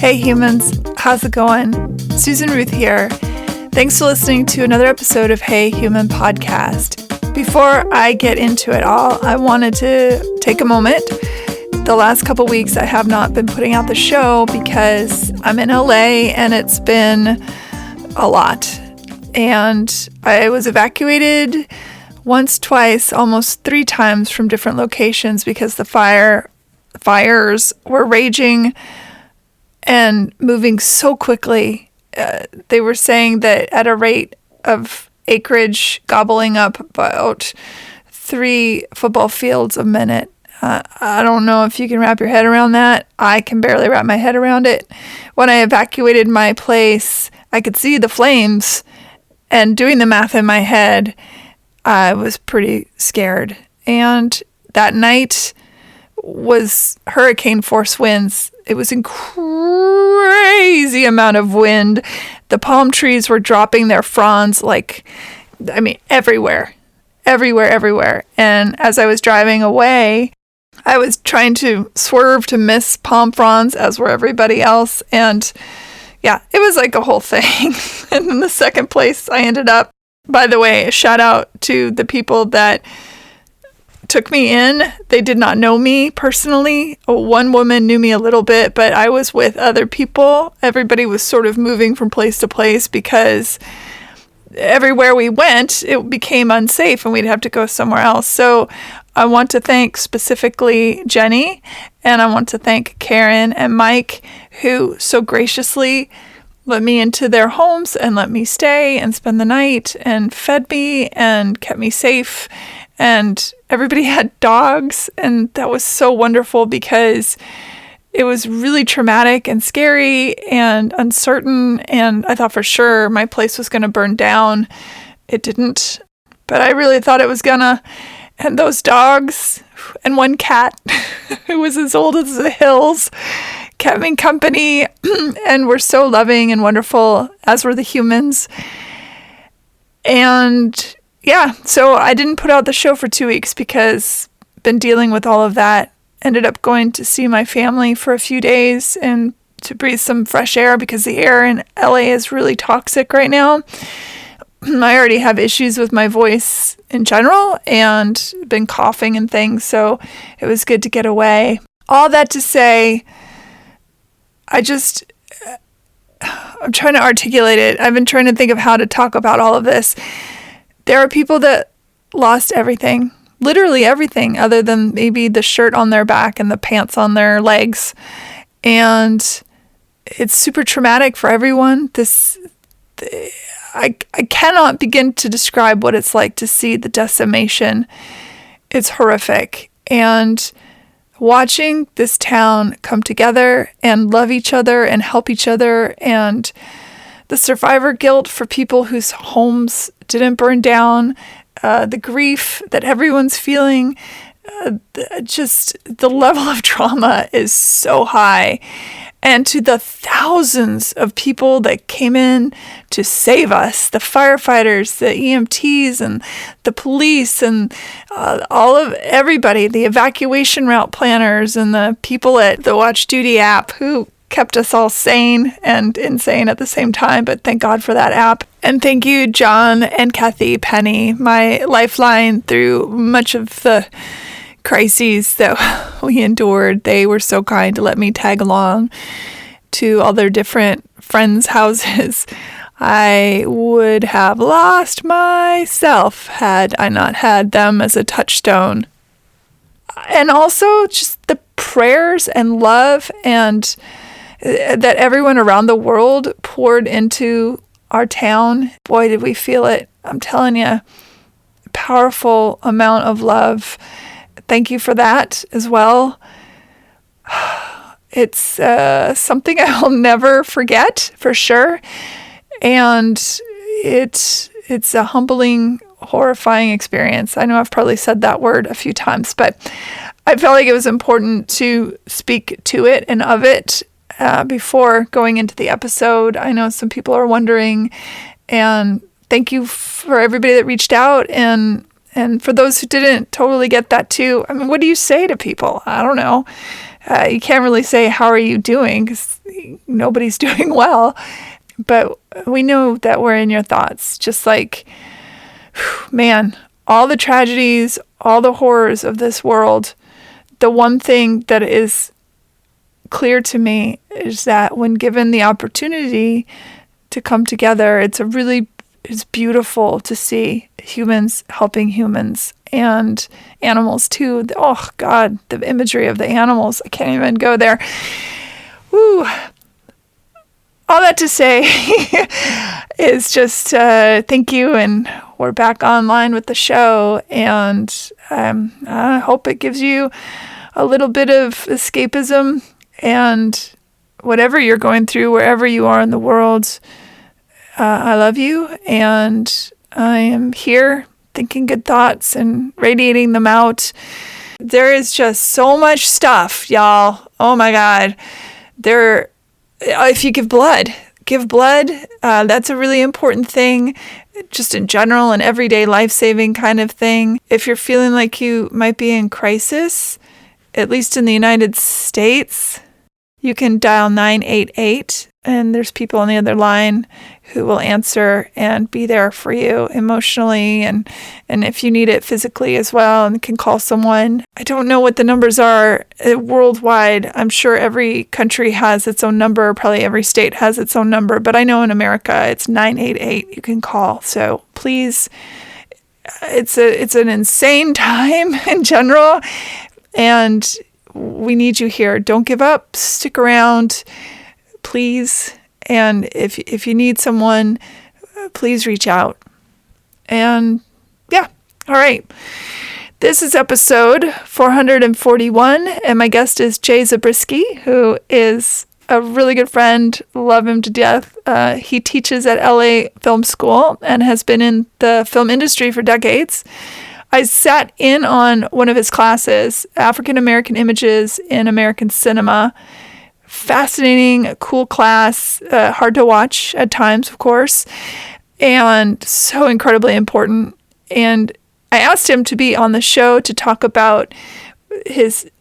Hey humans, how's it going? Susan Ruth here. Thanks for listening to another episode of Hey Human Podcast. Before I get into it all, I wanted to take a moment. The last couple weeks I have not been putting out the show because I'm in LA and it's been a lot. And I was evacuated once, twice, almost 3 times from different locations because the fires were raging and moving so quickly. They were saying that at a rate of acreage gobbling up about 3 football fields a minute. I don't know if you can wrap your head around that. I can barely wrap my head around it. When I evacuated my place, I could see the flames, and doing the math in my head, I was pretty scared. And that night was hurricane force winds. It was a crazy amount of wind. The palm trees were dropping their fronds everywhere. And as I was driving away, I was trying to swerve to miss palm fronds, as were everybody else. And yeah, it was like a whole thing. And in the second place I ended up, by the way, a shout out to the people that took me in. They did not know me personally. One woman knew me a little bit, but I was with other people. Everybody was sort of moving from place to place because everywhere we went, it became unsafe and we'd have to go somewhere else. So I want to thank specifically Jenny, and I want to thank Karen and Mike, who so graciously let me into their homes and let me stay and spend the night and fed me and kept me safe. And everybody had dogs, and that was so wonderful because it was really traumatic and scary and uncertain, and I thought for sure my place was going to burn down. It didn't, but I really thought it was gonna. And those dogs and one cat who was as old as the hills kept me company and were so loving and wonderful, as were the humans. And yeah, so I didn't put out the show for 2 weeks because I've been dealing with all of that. Ended up going to see my family for a few days and to breathe some fresh air because the air in LA is really toxic right now. I already have issues with my voice in general and been coughing and things, so it was good to get away. All that to say, I'm trying to articulate it. I've been trying to think of how to talk about all of this. There are people that lost everything, literally everything, other than maybe the shirt on their back and the pants on their legs. And it's super traumatic for everyone. I cannot begin to describe what it's like to see the decimation. It's horrific. And watching this town come together and love each other and help each other, and the survivor guilt for people whose homes didn't burn down, the grief that everyone's feeling, just the level of trauma is so high. And to the thousands of people that came in to save us, the firefighters, the EMTs, and the police, and all of everybody, the evacuation route planners, and the people at the Watch Duty app who kept us all sane and insane at the same time, but thank God for that app. And thank you, John and Kathy Penny, my lifeline through much of the crises that we endured. They were so kind to let me tag along to all their different friends' houses. I would have lost myself had I not had them as a touchstone. And also just the prayers and love and that everyone around the world poured into our town. Boy, did we feel it. I'm telling you, powerful amount of love. Thank you for that as well. It's something I'll never forget for sure. And it's a humbling, horrifying experience. I know I've probably said that word a few times, but I felt like it was important to speak to it and of it before going into the episode. I know some people are wondering, and thank you for everybody that reached out, and for those who didn't totally get that too. I mean, what do you say to people? I don't know. You can't really say, how are you doing? Because nobody's doing well. But we know that we're in your thoughts. Just like, man, all the tragedies, all the horrors of this world, the one thing that is clear to me is that when given the opportunity to come together, it's beautiful to see humans helping humans and animals too. Oh God, the imagery of the animals, I can't even go there. Woo. All that to say is just thank you, and we're back online with the show, and I hope it gives you a little bit of escapism, and whatever you're going through, wherever you are in the world, I love you, and I am here thinking good thoughts and radiating them out. There is just so much stuff, y'all. Oh my God. If you give blood. That's a really important thing, just in general, an everyday life-saving kind of thing. If you're feeling like you might be in crisis, at least in the United States, you can dial 988, and there's people on the other line who will answer and be there for you emotionally, and if you need it physically as well, and can call someone. I don't know what the numbers are worldwide. I'm sure every country has its own number. Probably every state has its own number. But I know in America, it's 988 you can call. So please, it's an insane time in general, and we need you here. Don't give up. Stick around, please. And if you need someone, please reach out. And yeah, all right. This is episode 441, and my guest is Jay Zabriskie, who is a really good friend. Love him to death. He teaches at LA Film School and has been in the film industry for decades. I sat in on one of his classes, African American Images in American Cinema. Fascinating, cool class, hard to watch at times, of course, and so incredibly important. And I asked him to be on the show to talk about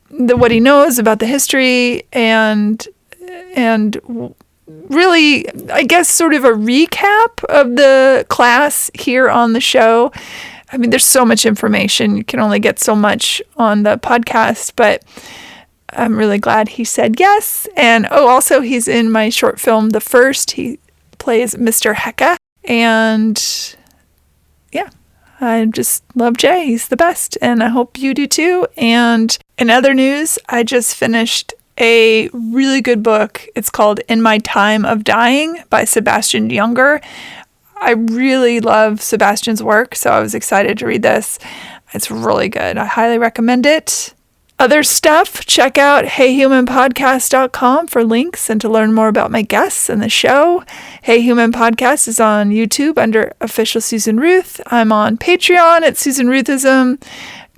what he knows about the history and really, I guess, sort of a recap of the class here on the show. I mean, there's so much information. You can only get so much on the podcast, but I'm really glad he said yes. And also he's in my short film, The First. He plays Mr. Hecka. And yeah, I just love Jay. He's the best. And I hope you do too. And in other news, I just finished a really good book. It's called In My Time of Dying by Sebastian Junger. I really love Sebastian's work, so I was excited to read this. It's really good. I highly recommend it. Other stuff, check out heyhumanpodcast.com for links and to learn more about my guests and the show. Hey Human Podcast is on YouTube under Official Susan Ruth. I'm on Patreon at Susan Ruthism,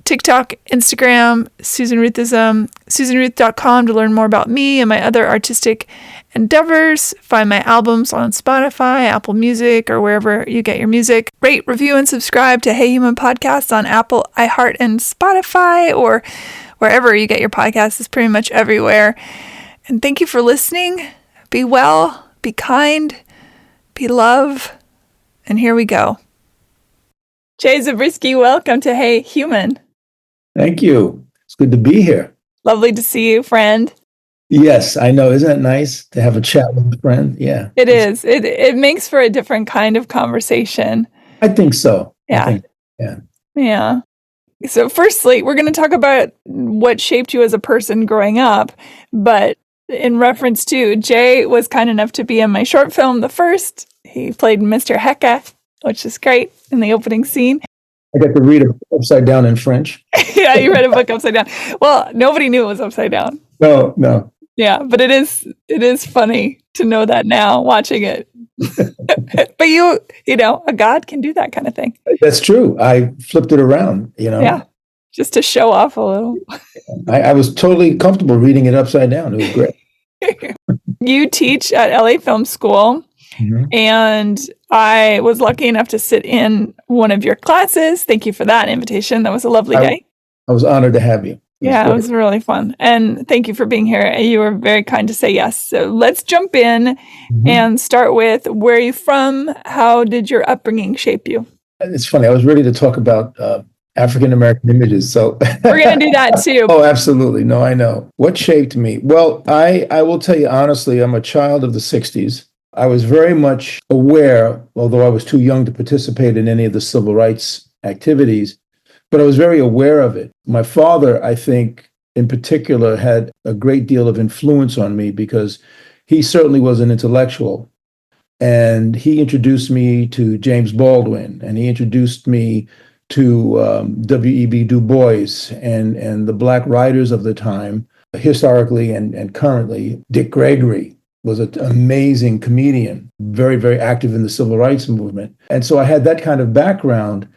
TikTok, Instagram, Susan Ruthism, SusanRuth.com to learn more about me and my other artistic endeavors. Find my albums on Spotify, Apple Music, or wherever you get your music. Rate, review, and subscribe to Hey Human Podcast on Apple, iHeart, and Spotify, or wherever you get your podcasts. Is pretty much everywhere. And thank you for listening. Be well, be kind, be love, and here we go. Jay Zabriskie, welcome to Hey Human. Thank you. It's good to be here. Lovely to see you, friend. Yes, I know. Isn't it nice to have a chat with a friend? Yeah. It is. It makes for a different kind of conversation. I think so. Yeah. Yeah. So firstly, we're going to talk about what shaped you as a person growing up, but in reference to Jay was kind enough to be in my short film, The First. He played Mr. Hecka, which is great in the opening scene. I got to read it upside down in French. Yeah, you read a book upside down. Well, nobody knew it was upside down. No. Yeah, but it is funny to know that now watching it. But you know, a god can do that kind of thing. That's true. I flipped it around, Yeah, just to show off a little. I was totally comfortable reading it upside down. It was great. You teach at LA Film School, and I was lucky enough to sit in one of your classes. Thank you for that invitation. That was a lovely day. I was honored to have you. Yeah, it was really fun. And thank you for being here. You were very kind to say yes. So let's jump in and start with, where are you from? How did your upbringing shape you? It's funny. I was ready to talk about African American images. So We're going to do that too. oh, absolutely. No, I know. What shaped me? Well, I will tell you honestly, I'm a child of the 60s. I was very much aware, although I was too young to participate in any of the civil rights activities, but I was very aware of it. My father, I think, in particular, had a great deal of influence on me because he certainly was an intellectual. And he introduced me to James Baldwin, and he introduced me to W.E.B. Du Bois and the Black writers of the time, historically and currently. Dick Gregory was an amazing comedian, very, very active in the civil rights movement. And so I had that kind of background.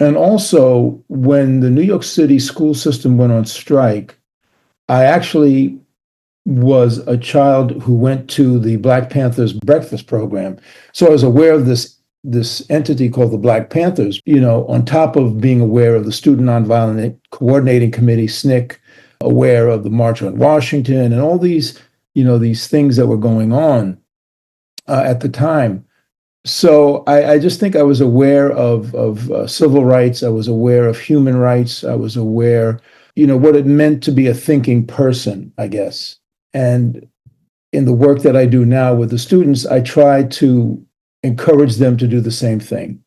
And also, when the New York City school system went on strike, I actually was a child who went to the Black Panthers breakfast program. So I was aware of this entity called the Black Panthers, on top of being aware of the Student Nonviolent Coordinating Committee, SNCC, aware of the March on Washington and all these, these things that were going on at the time. So I just think I was aware of civil rights. I was aware of human rights. I was aware, what it meant to be a thinking person, I guess. And in the work that I do now with the students, I try to encourage them to do the same thing,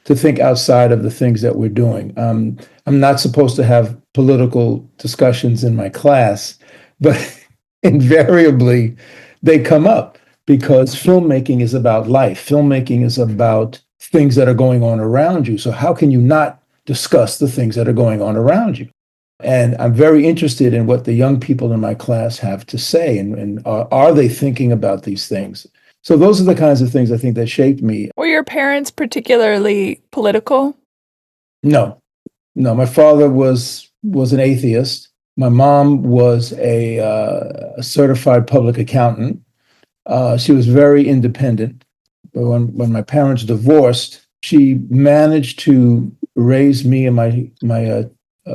to think outside of the things that we're doing. I'm not supposed to have political discussions in my class, but invariably they come up because filmmaking is about life. Filmmaking is about things that are going on around you. So how can you not discuss the things that are going on around you? And I'm very interested in what the young people in my class have to say, and are they thinking about these things? So those are the kinds of things I think that shaped me. Were your parents particularly political? No. My father was an atheist. My mom was a certified public accountant. She was very independent. But when my parents divorced, she managed to raise me and my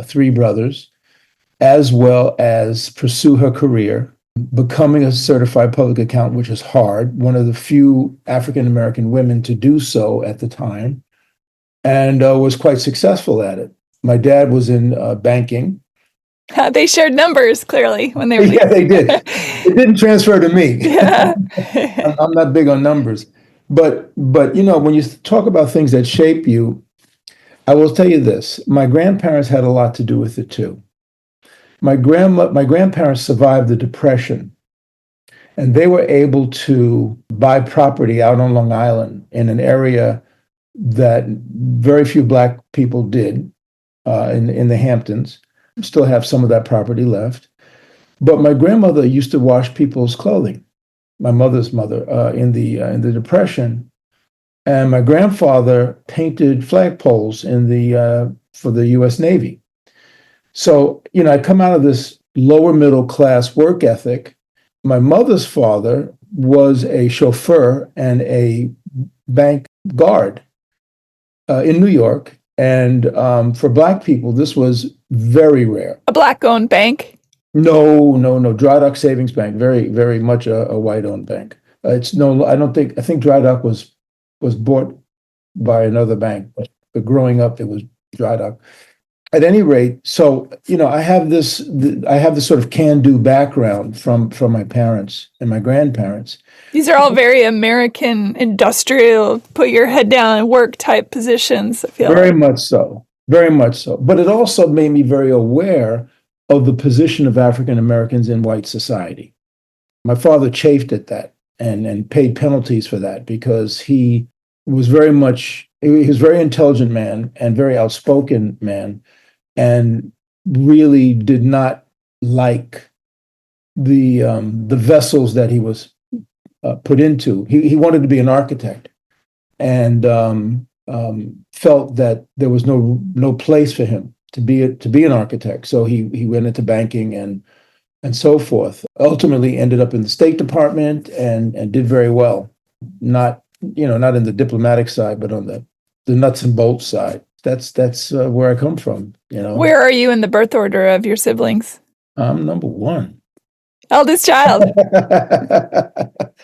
three brothers, as well as pursue her career, becoming a certified public accountant, which is hard, one of the few African American women to do so at the time, and was quite successful at it. My dad was in banking. They shared numbers clearly when they were. Yeah, they did. It didn't transfer to me. Yeah. I'm not big on numbers, but when you talk about things that shape you, I will tell you this: my grandparents had a lot to do with it too. My grandparents survived the Depression, and they were able to buy property out on Long Island in an area that very few Black people did, in the Hamptons. Still have some of that property left. But my grandmother used to wash people's clothing, my mother's mother, in the Depression. And my grandfather painted flagpoles for the U.S. Navy. So, I come out of this lower middle class work ethic. My mother's father was a chauffeur and a bank guard in New York. And for Black people, this was very rare. A Black-owned bank? No. Dry Dock Savings Bank, very, very much a white-owned bank. I think Dry Dock was bought by another bank, but growing up, it was Dry Dock. At any rate, so I have this sort of can-do background from my parents and my grandparents. These are all very American industrial, put your head down and work type positions, I feel very much so. But it also made me very aware of the position of African Americans in white society. My father chafed at that and paid penalties for that because he was very intelligent man and very outspoken man, and really did not like the vessels that he was put into. He wanted to be an architect, and felt that there was no place for him to be an architect. So he went into banking and so forth. Ultimately ended up in the State Department and did very well. Not in the diplomatic side, but on the nuts and bolts side. that's where I come from. Where are you in the birth order of your siblings? I'm number one. Eldest child.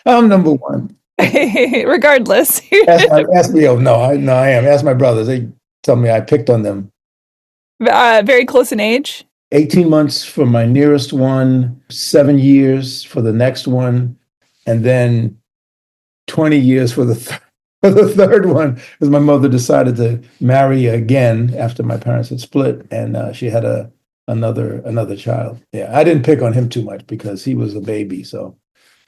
I'm number one. Regardless. Ask me. Oh no, I am. Ask my brothers. They tell me I picked on them. Very close in age. 18 months for my nearest one, 7 years for the next one, and then 20 years for for the third one, because my mother decided to marry again after my parents had split, and she had another child. Yeah, I didn't pick on him too much because he was a baby. So,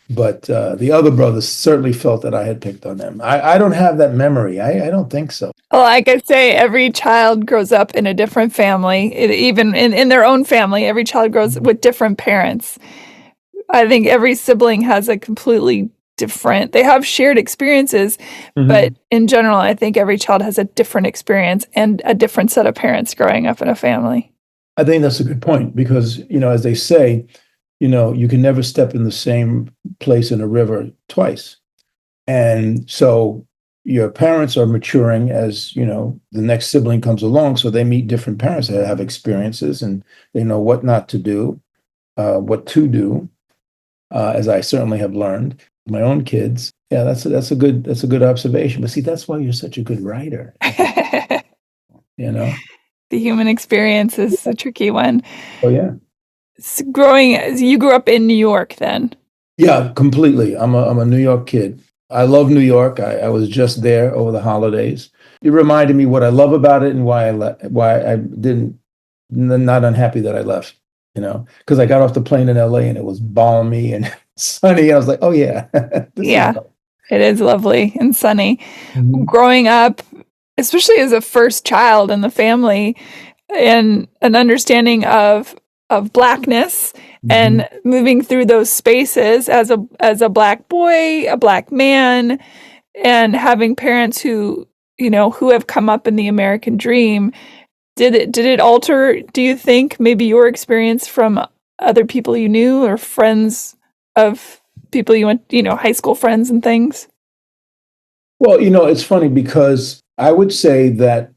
but the other brothers certainly felt that I had picked on them. I don't have that memory. I don't think so. Well, like I say, every child grows up in a different family. Even in their own family, every child grows with different parents. I think every sibling has a completely different, they have shared experiences, but in general, I think every child has a different experience and a different set of parents growing up in a family. I think that's a good point because, as they say, you can never step in the same place in a river twice. And so your parents are maturing as, the next sibling comes along. So they meet different parents that have experiences and they know what not to do, what to do, as I certainly have learned. My own kids. Yeah, that's a good observation. But see, that's why you're such a good writer. The human experience is a tricky one. Oh yeah. You grew up in New York then? Yeah, completely. I'm a New York kid. I love New York. I was just there over the holidays. It reminded me what I love about it and why I didn't, not unhappy that I left, because I got off the plane in LA and it was balmy and sunny. I was like, oh yeah. It is lovely and sunny. Growing up, especially as a first child in the family, and an understanding of Blackness and moving through those spaces as a Black boy, a Black man, and having parents who have come up in the American dream. Did it alter, do you think, maybe your experience from other people you knew or friends of people you went, high school friends and things? Well, it's funny because I would say that,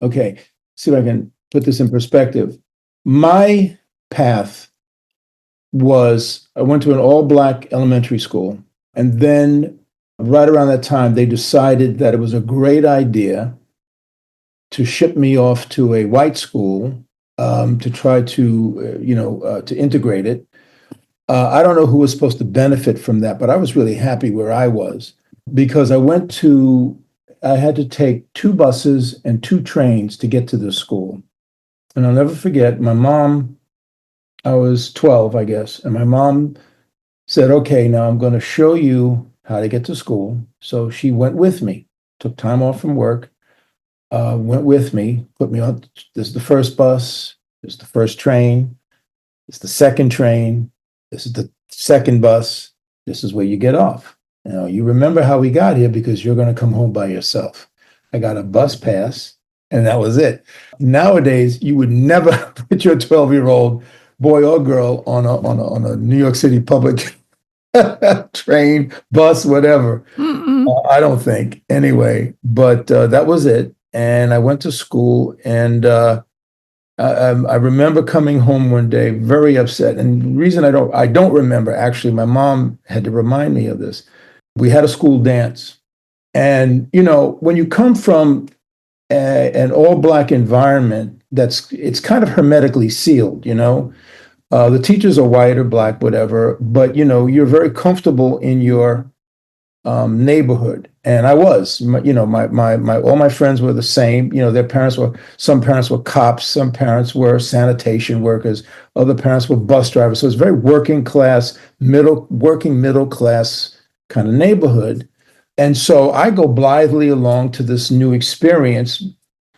okay, see if I can put this in perspective. My path was I went to an all-Black elementary school, and then right around that time, they decided that it was a great idea to ship me off to a white school to try to integrate it. I don't know who was supposed to benefit from that, but I was really happy where I was because I had to take 2 buses and 2 trains to get to this school. And I'll never forget, my mom, I was 12, I guess, and my mom said, okay, now I'm going to show you how to get to school. So she went with me, took time off from work, went with me, put me on, this is the first bus, this is the first train, this is the second train, this is the second bus, this is where you get off. You remember how we got here because you're going to come home by yourself. I got a bus pass, and that was it. Nowadays, you would never put your 12-year-old boy or girl on a New York City public train, bus, whatever. I don't think. Anyway, but that was it. And I went to school, and I remember coming home one day very upset. And the reason I don't remember, actually, my mom had to remind me of this. We had a school dance. And, when you come from an all-Black environment, it's kind of hermetically sealed, the teachers are white or Black, whatever, but, you're very comfortable in your neighborhood. And I was, my all my friends were the same. Some parents were cops, some parents were sanitation workers, other parents were bus drivers. So it's very working middle class kind of neighborhood. And so I go blithely along to this new experience,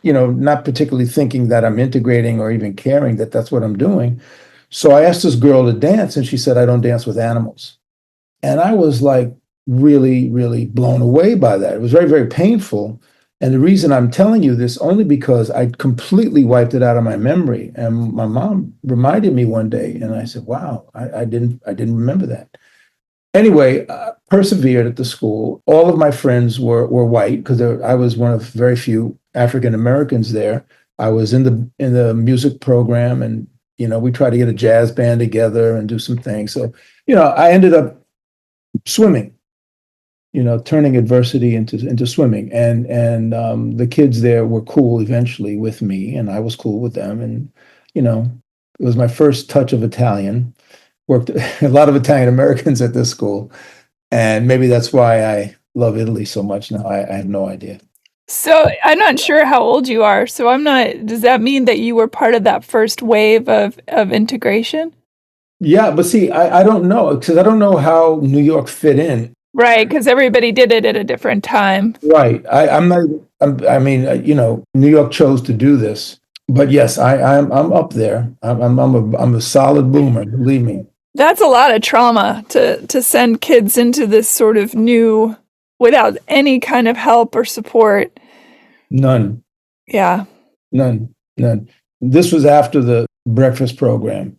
not particularly thinking that I'm integrating or even caring that that's what I'm doing. So I asked this girl to dance, and she said, I don't dance with animals. And I was like, really, really blown away by that. It was very, very painful. And the reason I'm telling you this only because I completely wiped it out of my memory. And my mom reminded me one day, and I said, wow, I didn't remember that. Anyway, persevered at the school. All of my friends were white because I was one of very few African Americans there. I was in the music program, and we tried to get a jazz band together and do some things. So I ended up swimming. Turning adversity into swimming, and the kids there were cool eventually with me, and I was cool with them, and it was my first touch of Italian. Worked a lot of Italian Americans at this school. And maybe that's why I love Italy so much now. I have no idea. So I'm not sure how old you are. So I'm not, does that mean that you were part of that first wave of integration? Yeah, but see, I don't know because I don't know how New York fit in. Right, because everybody did it at a different time. Right. I'm not. I mean, New York chose to do this, but yes, I'm up there. I'm a solid boomer. Believe me. That's a lot of trauma to send kids into this sort of new, without any kind of help or support. None. Yeah. None. None. This was after the breakfast program.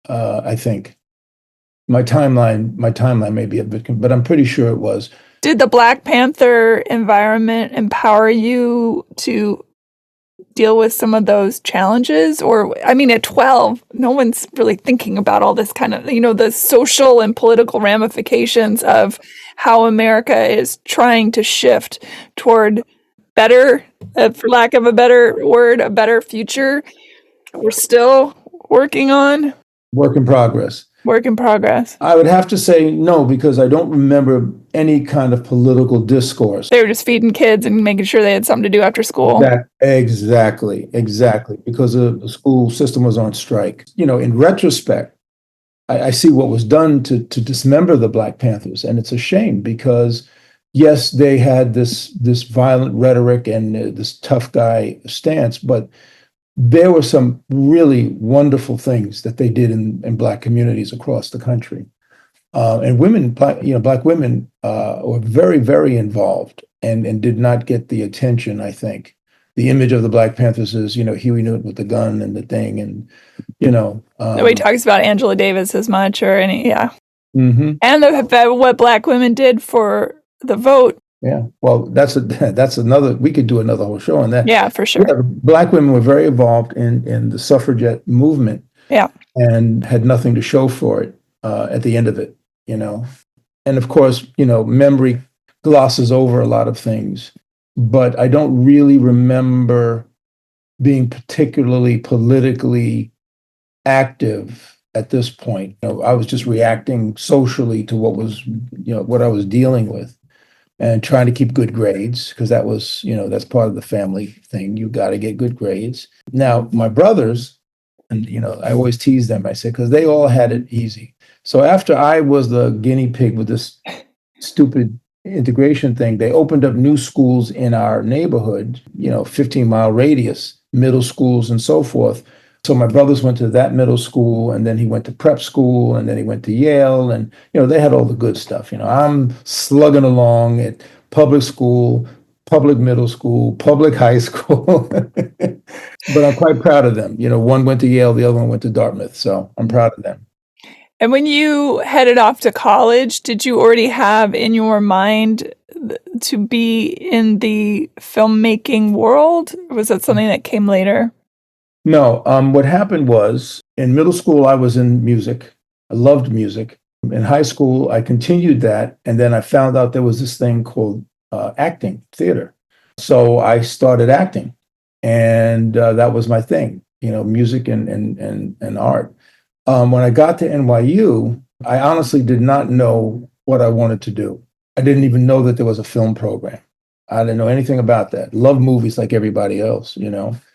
I think my timeline may be a bit, but I'm pretty sure it was. Did the Black Panther environment empower you to deal with some of those challenges? Or, I mean, at 12, no one's really thinking about all this kind of, the social and political ramifications of how America is trying to shift toward better, for lack of a better word, a better future. We're still working on. Work in progress. Work in progress. I would have to say no, because I don't remember any kind of political discourse. They were just feeding kids and making sure they had something to do after school. Exactly, because the school system was on strike. In retrospect, I see what was done to dismember the Black Panthers, and it's a shame because, yes, they had this violent rhetoric and this tough guy stance, but there were some really wonderful things that they did in Black communities across the country. And women, Black women were very, very involved and did not get the attention, I think. The image of the Black Panthers is, Huey Newton with the gun and the thing. And, Nobody talks about Angela Davis as much or any, yeah. Mm-hmm. And what Black women did for the vote. Yeah, well, that's another. We could do another whole show on that. Yeah, for sure. Yeah, Black women were very involved in the suffragette movement. Yeah, and had nothing to show for it at the end of it. And of course, memory glosses over a lot of things, but I don't really remember being particularly politically active at this point. I was just reacting socially to what I was dealing with. And trying to keep good grades because that was, that's part of the family thing. You got to get good grades. Now, my brothers, and I always tease them. I say because they all had it easy. So after I was the guinea pig with this stupid integration thing, they opened up new schools in our neighborhood. 15-mile radius, middle schools and so forth. So my brothers went to that middle school, and then he went to prep school, and then he went to Yale, and they had all the good stuff. I'm slugging along at public school, public middle school, public high school, but I'm quite proud of them. One went to Yale, the other one went to Dartmouth, so I'm proud of them. And when you headed off to college, did you already have in your mind to be in the filmmaking world, or was that something that came later? No, what happened was in middle school, I was in music. I loved music. In high school, I continued that. And then I found out there was this thing called acting, theater. So I started acting. And that was my thing, music and art. When I got to NYU, I honestly did not know what I wanted to do. I didn't even know that there was a film program. I didn't know anything about that. Love movies like everybody else,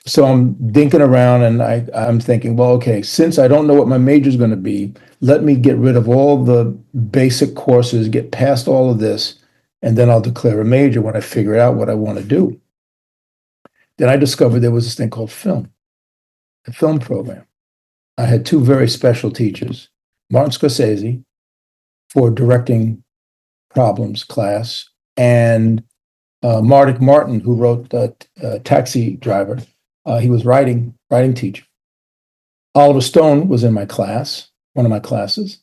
So I'm dinking around and I'm thinking, well, okay, since I don't know what my major is going to be, let me get rid of all the basic courses, get past all of this, and then I'll declare a major when I figure out what I want to do. Then I discovered there was this thing called film, a film program. I had two very special teachers, Martin Scorsese for directing problems class, and Mardick Martin, who wrote Taxi Driver. He was writing teacher. Oliver Stone was in my class, one of my classes.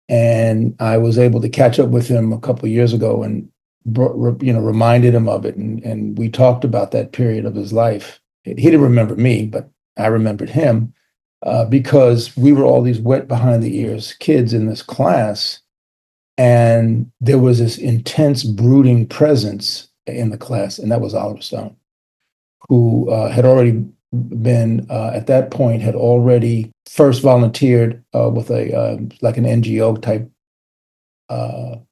And I was able to catch up with him a couple of years ago and reminded him of it, and we talked about that period of his life. He didn't remember me, but I remembered him because we were all these wet behind the ears kids in this class, and there was this intense, brooding presence in the class, and that was Oliver Stone, who had already been at that point had already first volunteered with a like an NGO type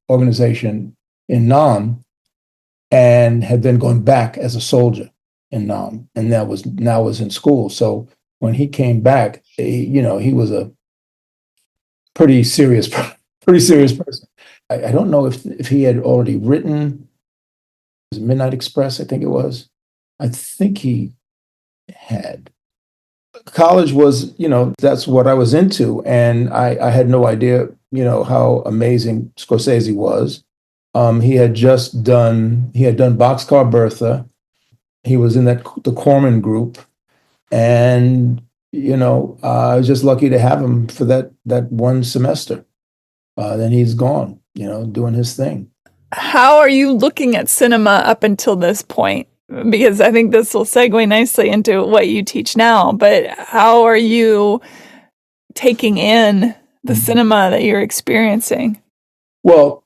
organization in Nam, and had then gone back as a soldier in Nam, and that was now was in school. So when he came back, he was a pretty serious, pretty serious person. I don't know if he had already written Midnight Express. I think it was. I think he had. College was, that's what I was into, and I had no idea, how amazing Scorsese was. He had done Boxcar Bertha. He was in the Corman group, and I was just lucky to have him for that one semester. Then he's gone, doing his thing. How are you looking at cinema up until this point? Because I think this will segue nicely into what you teach now, but how are you taking in the cinema that you're experiencing? Well,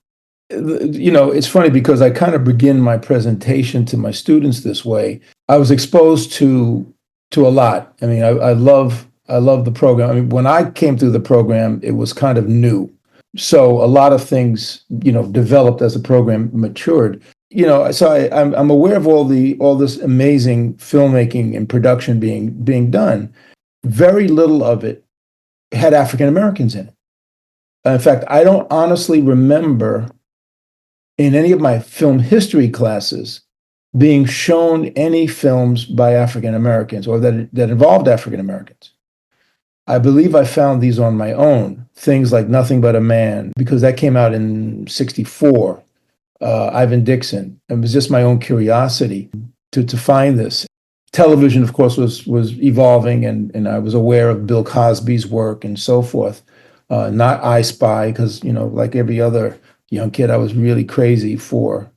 it's funny because I kind of begin my presentation to my students this way. I was exposed to a lot. I mean, I love the program. I mean, when I came through the program, it was kind of new. So a lot of things, developed as the program matured. So I'm aware of all this amazing filmmaking and production being done. Very little of it had African Americans in it. In fact, I don't honestly remember in any of my film history classes being shown any films by African Americans or that involved African Americans. I believe I found these on my own, things like Nothing But a Man, because that came out in '64. Ivan Dixon. It was just my own curiosity to find this. Television, of course, was evolving, and I was aware of Bill Cosby's work and so forth. Not I Spy, because like every other young kid, I was really crazy for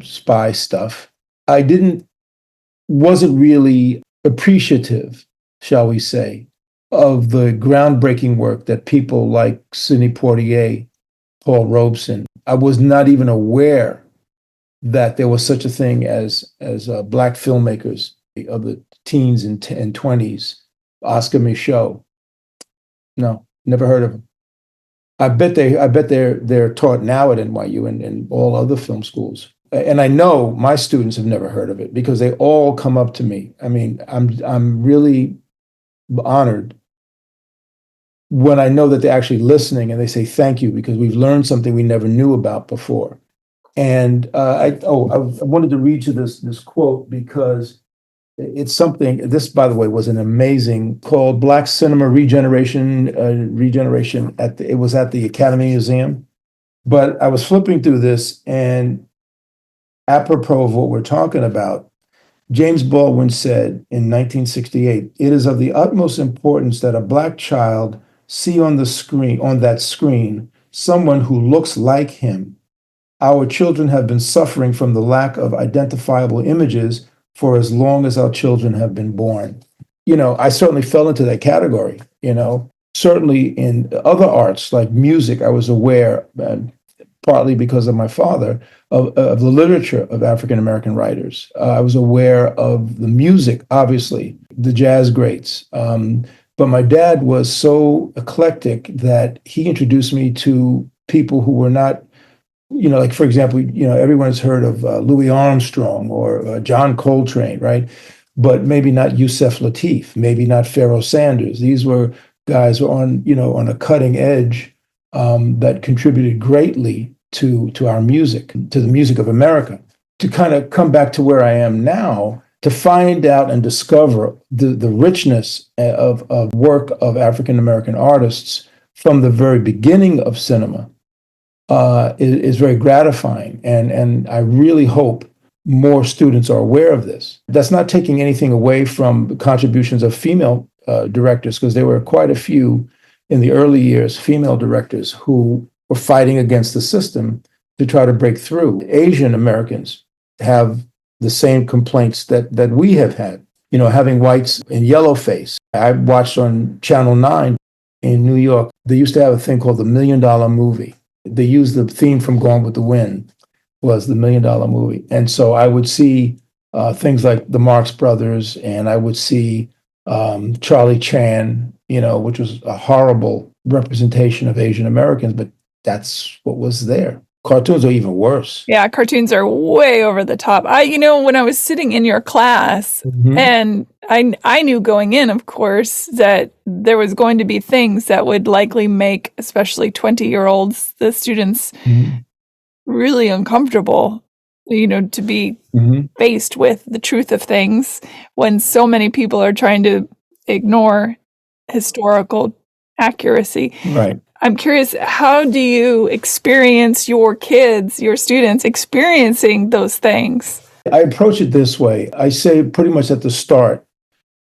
spy stuff. Wasn't really appreciative, shall we say, of the groundbreaking work that people like Sidney Poitier, Paul Robeson. I was not even aware that there was such a thing as Black filmmakers of the teens and 20s. Oscar Michaud. No, never heard of him. I bet they're taught now at NYU and all other film schools. And I know my students have never heard of it because they all come up to me. I mean, I'm really honored when I know that they're actually listening and they say thank you because we've learned something we never knew about before. And I wanted to read you this quote because it's something. This, by the way, was an amazing called Black Cinema Regeneration. It was at the Academy Museum. But I was flipping through this, and apropos of what we're talking about, James Baldwin said in 1968, "It is of the utmost importance that a Black child see on that screen, someone who looks like him. Our children have been suffering from the lack of identifiable images for as long as our children have been born." I certainly fell into that category. Certainly in other arts like music, I was aware, partly because of my father, of the literature of African American writers. I was aware of the music, obviously, the jazz greats. But my dad was so eclectic that he introduced me to people who were not, like, for example, everyone's heard of Louis Armstrong or John Coltrane, right? But maybe not Yusef Lateef, maybe not Pharoah Sanders. These were guys who were on a cutting edge that contributed greatly to our music, to the music of America. To kind of come back to where I am now, to find out and discover the richness of work of African American artists from the very beginning of cinema is very gratifying. And I really hope more students are aware of this. That's not taking anything away from the contributions of female directors, because there were quite a few in the early years, female directors who were fighting against the system to try to break through. Asian Americans have the same complaints that we have had, having whites in yellow face. I watched on Channel 9 in New York, they used to have a thing called the $1 Million Movie. They used the theme from Gone with the Wind, was the $1 Million Movie. And so I would see things like the Marx Brothers, and I would see Charlie Chan, which was a horrible representation of Asian Americans, but that's what was there. Cartoons are even worse. Yeah, cartoons are way over the top. When I was sitting in your class, and I knew going in, of course, that there was going to be things that would likely make, especially 20-year-olds, the students, really uncomfortable, to be faced with the truth of things when so many people are trying to ignore historical accuracy. Right. I'm curious, how do you experience your kids, your students experiencing those things? I approach it this way. I say pretty much at the start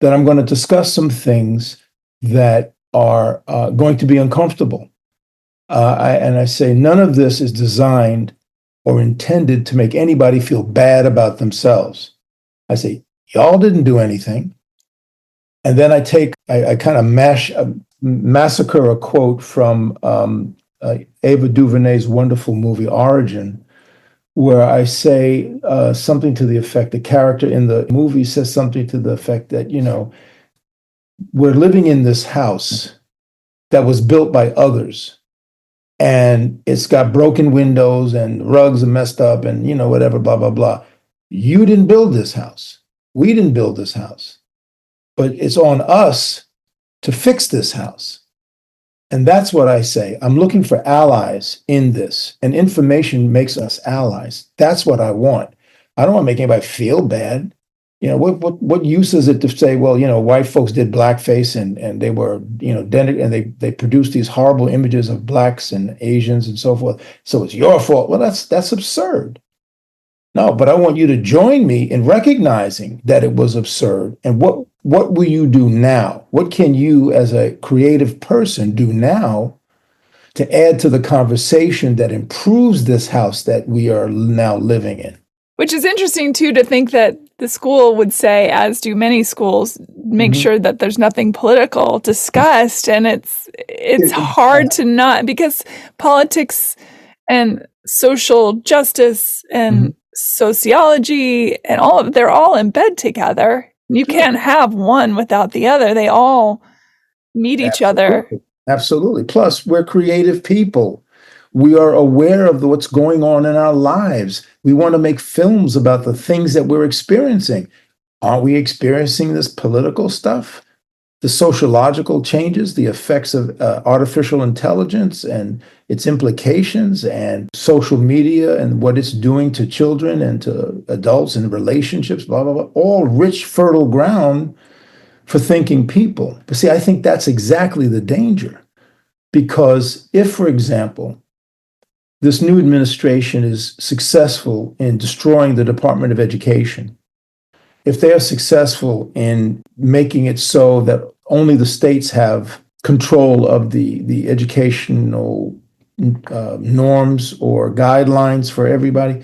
that I'm going to discuss some things that are going to be uncomfortable. And I say none of this is designed or intended to make anybody feel bad about themselves. I say, y'all didn't do anything. And then I kind of massacre a quote from Ava DuVernay's wonderful movie Origin, where I say something to the effect, the character in the movie says something to the effect that, we're living in this house that was built by others, and it's got broken windows and rugs are messed up and, whatever, blah, blah, blah. You didn't build this house. We didn't build this house. But it's on us to fix this house. And that's what I say. I'm looking for allies in this, and information makes us allies. That's what I want. I don't want to make anybody feel bad. What use is it to say, well, white folks did blackface and they were, and they produced these horrible images of blacks and Asians and so forth. So it's your fault. Well, that's absurd. No, but I want you to join me in recognizing that it was absurd. And what will you do now? What can you as a creative person do now to add to the conversation that improves this house that we are now living in? Which is interesting, too, to think that the school would say, as do many schools, make sure that there's nothing political discussed. And it's hard to not, because politics and social justice and sociology and they're all in bed together. You can't have one without the other. They all meet each other. Absolutely. Plus, we're creative people. We are aware of what's going on in our lives. We want to make films about the things that we're experiencing. Aren't we experiencing this political stuff? The sociological changes, the effects of artificial intelligence and its implications, and social media and what it's doing to children and to adults and relationships, blah, blah, blah, all rich, fertile ground for thinking people. But see, I think that's exactly the danger. Because if, for example, this new administration is successful in destroying the Department of Education, if they are successful in making it so that only the states have control of the educational norms or guidelines for everybody,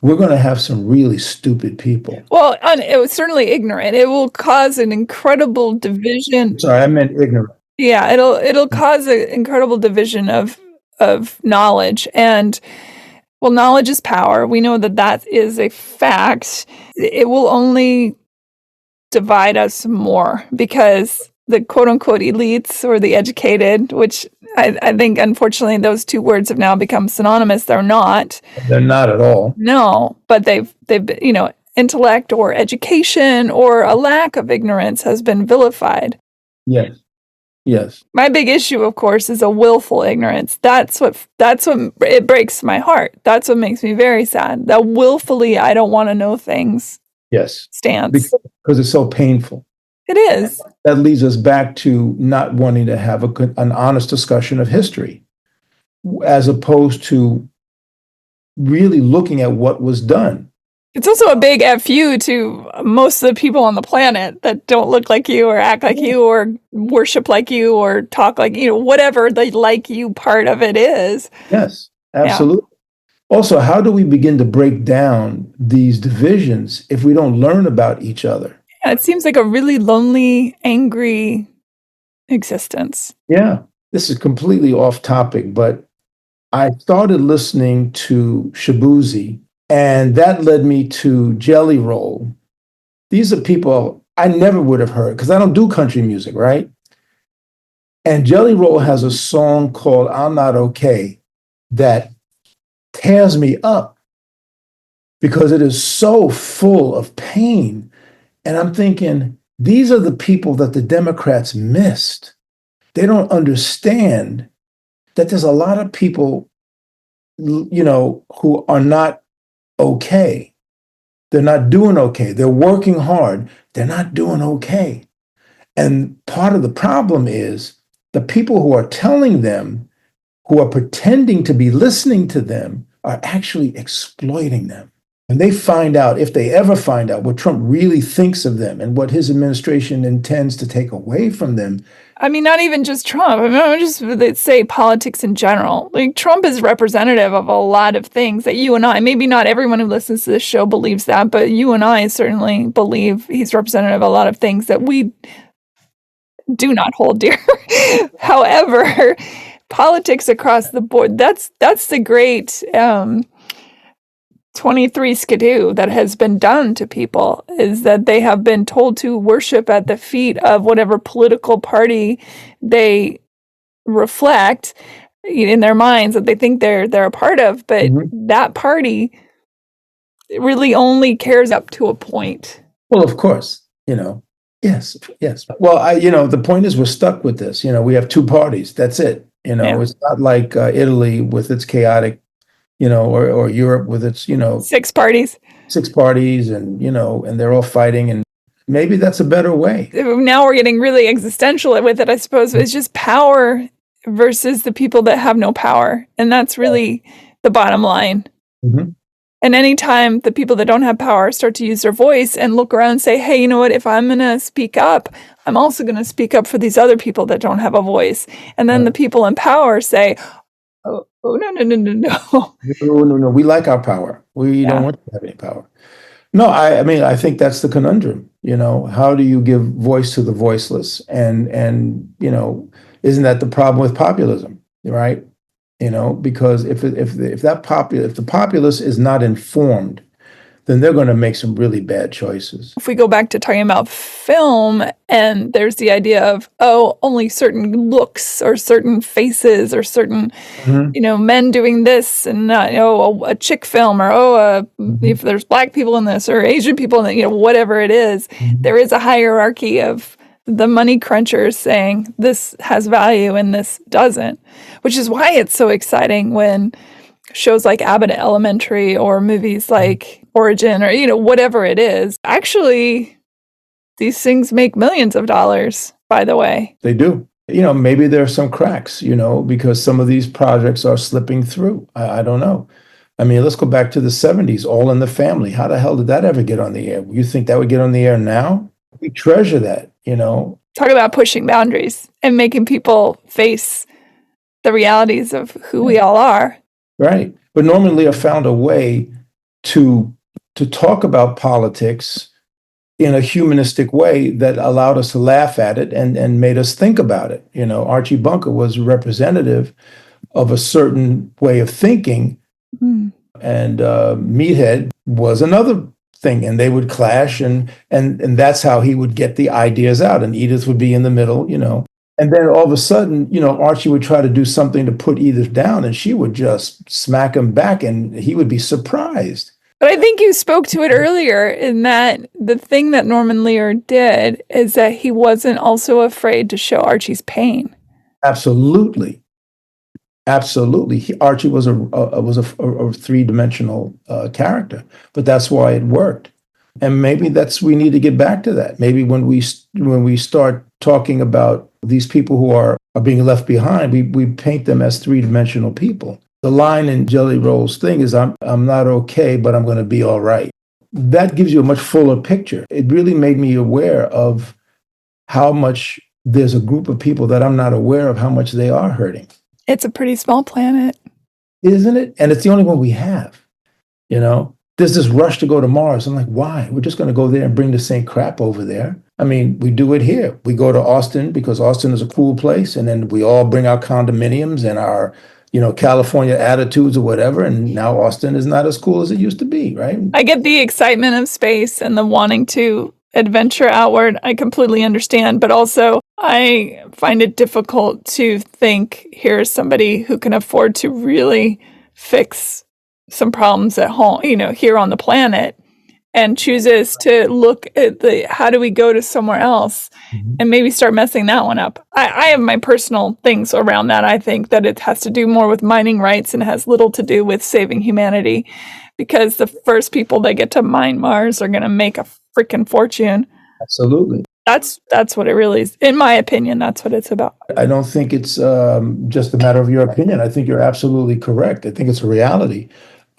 we're going to have some really stupid people. Well, it was certainly ignorant. It will cause an incredible division. Sorry, I meant ignorant. Yeah, it'll cause an incredible division of knowledge. And well, knowledge is power. We know that is a fact. It will only divide us more, because the quote unquote elites or the educated, which I think unfortunately those two words have now become synonymous. They're not. They're not at all. No, but they've intellect or education or a lack of ignorance has been vilified. Yes. Yes. My big issue, of course, is a willful ignorance. That's what it breaks my heart. That's what makes me very sad. That willfully, I don't want to know things. Yes. Stance. Because it's so painful. It is. That leads us back to not wanting to have an honest discussion of history, as opposed to really looking at what was done. It's also a big FU to most of the people on the planet that don't look like you or act like you or worship like you or talk like, whatever the like you part of it is. Yes, Yeah. absolutely. Also, how do we begin to break down these divisions if we don't learn about each other? Yeah, it seems like a really lonely, angry existence. Yeah, this is completely off topic, but I started listening to Shabuzi, and that led me to Jelly Roll. These are people I never would have heard because I don't do country music, right? And Jelly Roll has a song called I'm Not Okay that tears me up because it is so full of pain. And I'm thinking, these are the people that the Democrats missed. They don't understand that there's a lot of people, who are not okay. They're not doing okay. They're working hard. They're not doing okay. And part of the problem is the people who are telling them, who are pretending to be listening to them, are actually exploiting them. And they find out, if they ever find out, what Trump really thinks of them and what his administration intends to take away from them. I mean, not even just Trump. I mean, I just let's say politics in general. Like, Trump is representative of a lot of things that you and I, maybe not everyone who listens to this show believes that, but you and I certainly believe he's representative of a lot of things that we do not hold dear. However, politics across the board, that's the great 23 skidoo that has been done to people, is that they have been told to worship at the feet of whatever political party they reflect in their minds that they think they're a part of, but that party really only cares up to a point. Well, of course, yes. Well, the point is we're stuck with this. We have two parties. That's it. Yeah. It's not like Italy with its chaotic, or Europe with its, Six parties. and they're all fighting, and maybe that's a better way. Now we're getting really existential with it, I suppose. It's just power versus the people that have no power. And that's really the bottom line. Mm-hmm. And anytime the people that don't have power start to use their voice and look around and say, hey, you know what, if I'm going to speak up, I'm also going to speak up for these other people that don't have a voice. And then the people in power say, oh no. No. We like our power. We don't want to have any power. No, I mean, I think that's the conundrum. How do you give voice to the voiceless? And isn't that the problem with populism, right? Because if the populace is not informed, then they're going to make some really bad choices. If we go back to talking about film, and there's the idea of, only certain looks or certain faces or certain, men doing this, and not, a chick film, or, if there's black people in this or Asian people in it, whatever it is, there is a hierarchy of the money crunchers saying this has value and this doesn't, which is why it's so exciting when shows like Abbott Elementary or movies like Origin or, whatever it is. Actually, these things make millions of dollars, by the way. They do. Maybe there are some cracks, because some of these projects are slipping through. I don't know. I mean, let's go back to the 70s, All in the Family. How the hell did that ever get on the air? You think that would get on the air now? We treasure that, Talk about pushing boundaries and making people face the realities of who we all are. Right. But Norman Lear found a way to talk about politics in a humanistic way that allowed us to laugh at it and made us think about it. Archie Bunker was representative of a certain way of thinking, and Meathead was another thing, and they would clash, and that's how he would get the ideas out, and Edith would be in the middle, And then all of a sudden, Archie would try to do something to put Edith down, and she would just smack him back, and he would be surprised. But I think you spoke to it earlier, in that the thing that Norman Lear did is that he wasn't also afraid to show Archie's pain. Absolutely. Archie was a three-dimensional character, but that's why it worked. And maybe we need to get back to that. Maybe when we start talking about these people who are being left behind, we paint them as three-dimensional people. The line in Jelly Roll's thing is, I'm not okay, but I'm going to be all right. that gives you a much fuller picture. It really made me aware of how much there's a group of people that I'm not aware of how much they are hurting. It's a pretty small planet. Isn't it? And it's the only one we have, you know? There's this rush to go to Mars. I'm like, why? We're just going to go there and bring the same crap over there. I mean, we do it here. We go to Austin because Austin is a cool place. And then we all bring our condominiums and our, California attitudes or whatever. And now Austin is not as cool as it used to be, right? I get the excitement of space and the wanting to adventure outward. I completely understand. But also, I find it difficult to think here's somebody who can afford to really fix some problems at home, here on the planet, and chooses to look at how do we go to somewhere else and maybe start messing that one up. I have my personal things around that. I think that it has to do more with mining rights and has little to do with saving humanity, because the first people that get to mine Mars are going to make a freaking fortune. Absolutely. That's what it really is. In my opinion, that's what it's about. I don't think it's just a matter of your opinion. I think you're absolutely correct. I think it's a reality.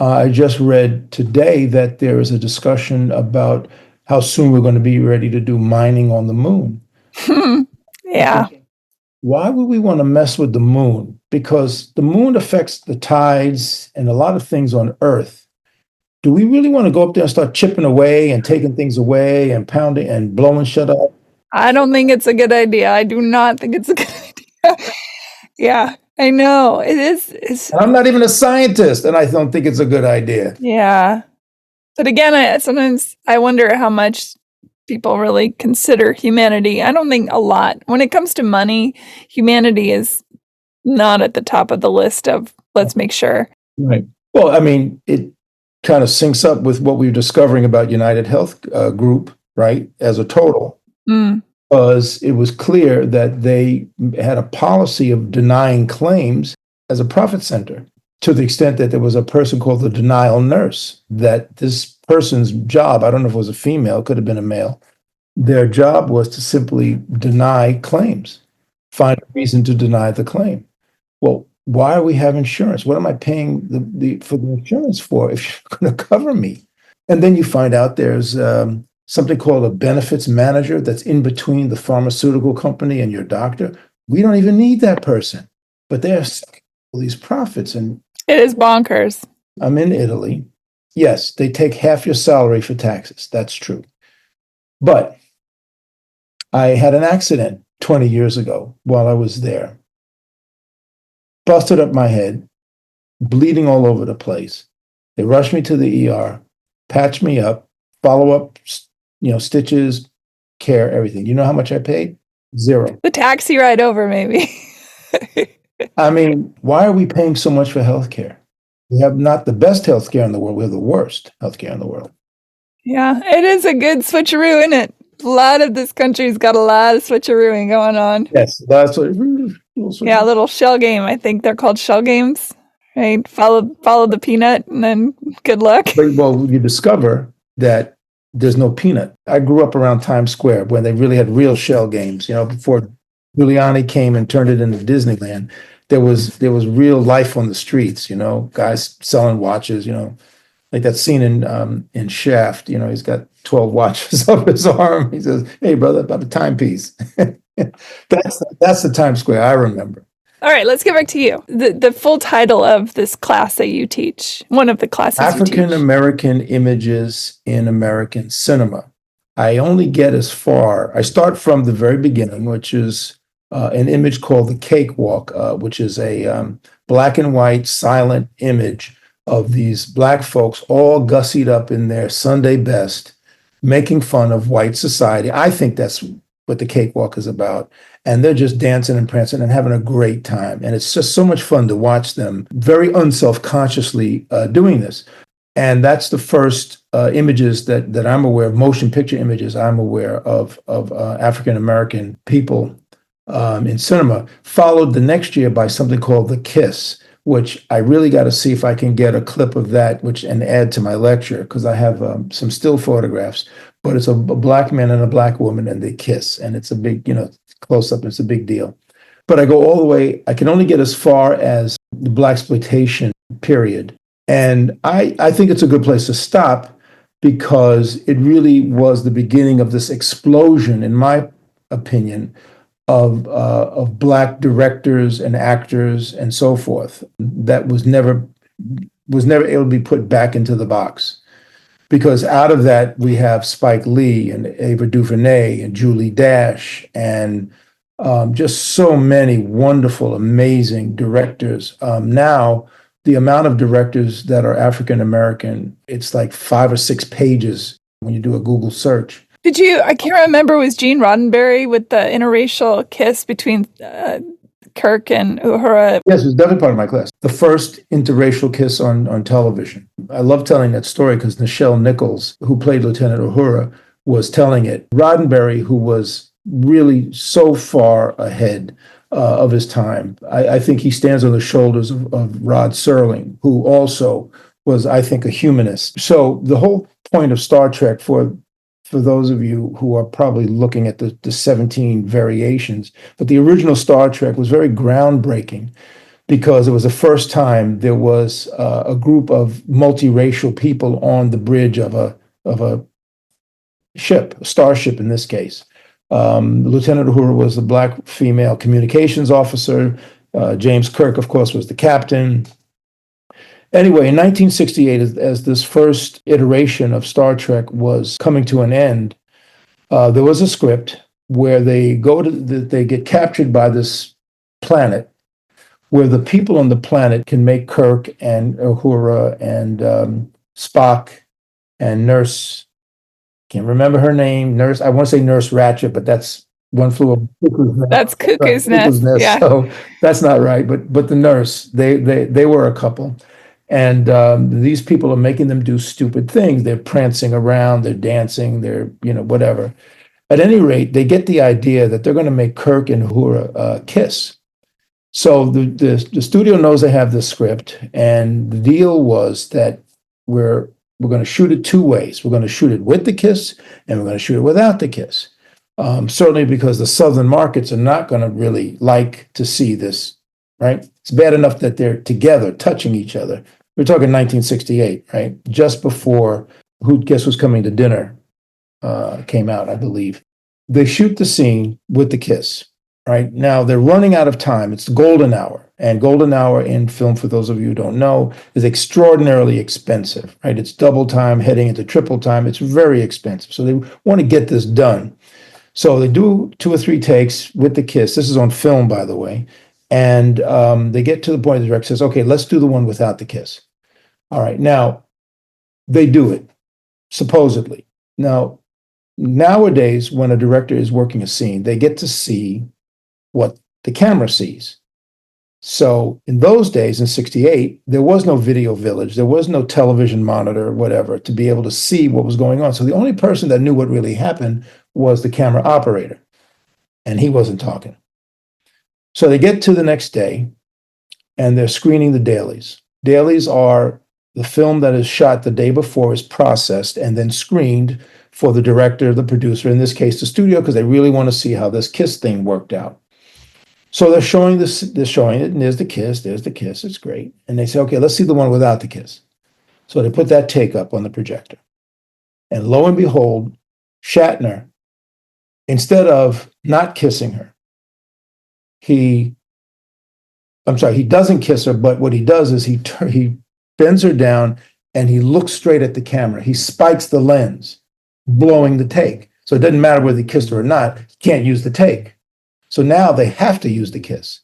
I just read today that there is a discussion about how soon we're going to be ready to do mining on the moon. Yeah. Why would we want to mess with the moon? Because the moon affects the tides and a lot of things on Earth. Do we really want to go up there and start chipping away and taking things away and pounding and blowing shit up? I don't think it's a good idea. I do not think it's a good idea. Yeah, I know. It is. And I'm not even a scientist, and I don't think it's a good idea. Yeah. But again, sometimes I wonder how much people really consider humanity. I don't think a lot. When it comes to money, humanity is not at the top of the list of let's make sure. Right. Well, I mean, it kind of syncs up with what we were discovering about United Health Group, right, as a total. Because it was clear that they had a policy of denying claims as a profit center, to the extent that there was a person called the denial nurse, that this person's job, I don't know if it was a female, could have been a male, their job was to simply deny claims, find a reason to deny the claim. Well, why do we have insurance? What am I paying for the insurance for if you're going to cover me? And then you find out there's something called a benefits manager that's in between the pharmaceutical company and your doctor. We don't even need that person, but they're all these profits. And it is bonkers. I'm in Italy. Yes, they take half your salary for taxes. That's true. But I had an accident 20 years ago while I was there. Busted up my head, bleeding all over the place. They rushed me to the ER, patched me up, follow up, stitches, care, everything. You know how much I paid? $0. The taxi ride over, maybe. I mean, why are we paying so much for healthcare? We have not the best healthcare in the world. We have the worst healthcare in the world. Yeah, it is a good switcheroo, isn't it? A lot of this country's got a lot of switcherooing going on. Yes, that's what. Yeah, a little shell game. I think they're called shell games, right? Follow the peanut, and then good luck. Well, you discover that there's no peanut. I grew up around Times Square when they really had real shell games. Before Giuliani came and turned it into Disneyland, there was real life on the streets. Guys selling watches. Like that scene in Shaft. He's got 12 watches up his arm. He says, "Hey, brother, about a timepiece." That's the Times Square I remember. All right, let's get back to you. The full title of this class that you teach, one of the classes African American Images in American Cinema. I only get as far. I start from the very beginning, which is an image called the Cakewalk, which is a black and white silent image of these black folks all gussied up in their Sunday best, making fun of white society. I think that's what the Cakewalk is about. And they're just dancing and prancing and having a great time. And it's just so much fun to watch them very unself-consciously doing this. And that's the first images that I'm aware of, motion picture images I'm aware of African-American people in cinema, followed the next year by something called The Kiss, which I really got to see if I can get a clip of that and add to my lecture, because I have some still photographs. But it's a black man and a black woman, and they kiss. And it's a big, close up. It's a big deal. But I go all the way. I can only get as far as the blaxploitation period. And I think it's a good place to stop, because it really was the beginning of this explosion, in my opinion, of Black directors and actors and so forth that was never able to be put back into the box. Because out of that, we have Spike Lee and Ava DuVernay and Julie Dash and just so many wonderful, amazing directors. Now, the amount of directors that are African American, it's like 5 or 6 pages when you do a Google search. I can't remember, was Gene Roddenberry with the interracial kiss between Kirk and Uhura? Yes, it was definitely part of my class. The first interracial kiss on television. I love telling that story because Nichelle Nichols, who played Lieutenant Uhura, was telling it. Roddenberry, who was really so far ahead of his time, I think he stands on the shoulders of Rod Serling, who also was, I think, a humanist. So the whole point of Star Trek, for those of you who are probably looking at the 17 variations, but the original Star Trek was very groundbreaking because it was the first time there was a group of multiracial people on the bridge of a ship, a starship in this case. Lieutenant Uhura was the Black female communications officer. James Kirk, of course, was the captain. Anyway, in 1968, as this first iteration of Star Trek was coming to an end, there was a script where they get captured by this planet, where the people on the planet can make Kirk and Uhura and Spock and Nurse, can't remember her name, Nurse, I want to say Nurse Ratchet, but that's One Flew Over Cuckoo's Nest. That's Cuckoo's Nest. Yeah. So that's not right. But the nurse, they were a couple. And these people are making them do stupid things. They're prancing around, they're dancing, they're, whatever. At any rate, they get the idea that they're going to make Kirk and Uhura kiss. So the studio knows they have this script, and the deal was that we're going to shoot it 2 ways. We're going to shoot it with the kiss, and we're going to shoot it without the kiss. Certainly because the Southern markets are not going to really like to see this, right? It's bad enough that they're together, touching each other. We're talking 1968, right? Just before Guess Who's Coming to Dinner came out, I believe. They shoot the scene with the kiss, right? Now they're running out of time. It's the golden hour. And golden hour in film, for those of you who don't know, is extraordinarily expensive, right? It's double time, heading into triple time. It's very expensive. So they want to get this done. So they do 2 or 3 takes with the kiss. This is on film, by the way. And they get to the point the director says, okay, let's do the one without the kiss. All right, now they do it, supposedly. Now, nowadays, when a director is working a scene, they get to see what the camera sees. So in those days, in 68, there was no video village. There was no television monitor, whatever, to be able to see what was going on. So the only person that knew what really happened was the camera operator, and he wasn't talking. So they get to the next day, and they're screening the dailies. Dailies are the film that is shot the day before is processed and then screened for the director, the producer, in this case, the studio, because they really want to see how this kiss thing worked out. So they're showing it, and there's the kiss, it's great. And they say, okay, let's see the one without the kiss. So they put that take up on the projector. And lo and behold, Shatner, instead of not kissing her, he doesn't kiss her, but what he does is he bends her down and he looks straight at the camera. He spikes the lens, blowing the take. So it doesn't matter whether he kissed her or not, he can't use the take. So now they have to use the kiss.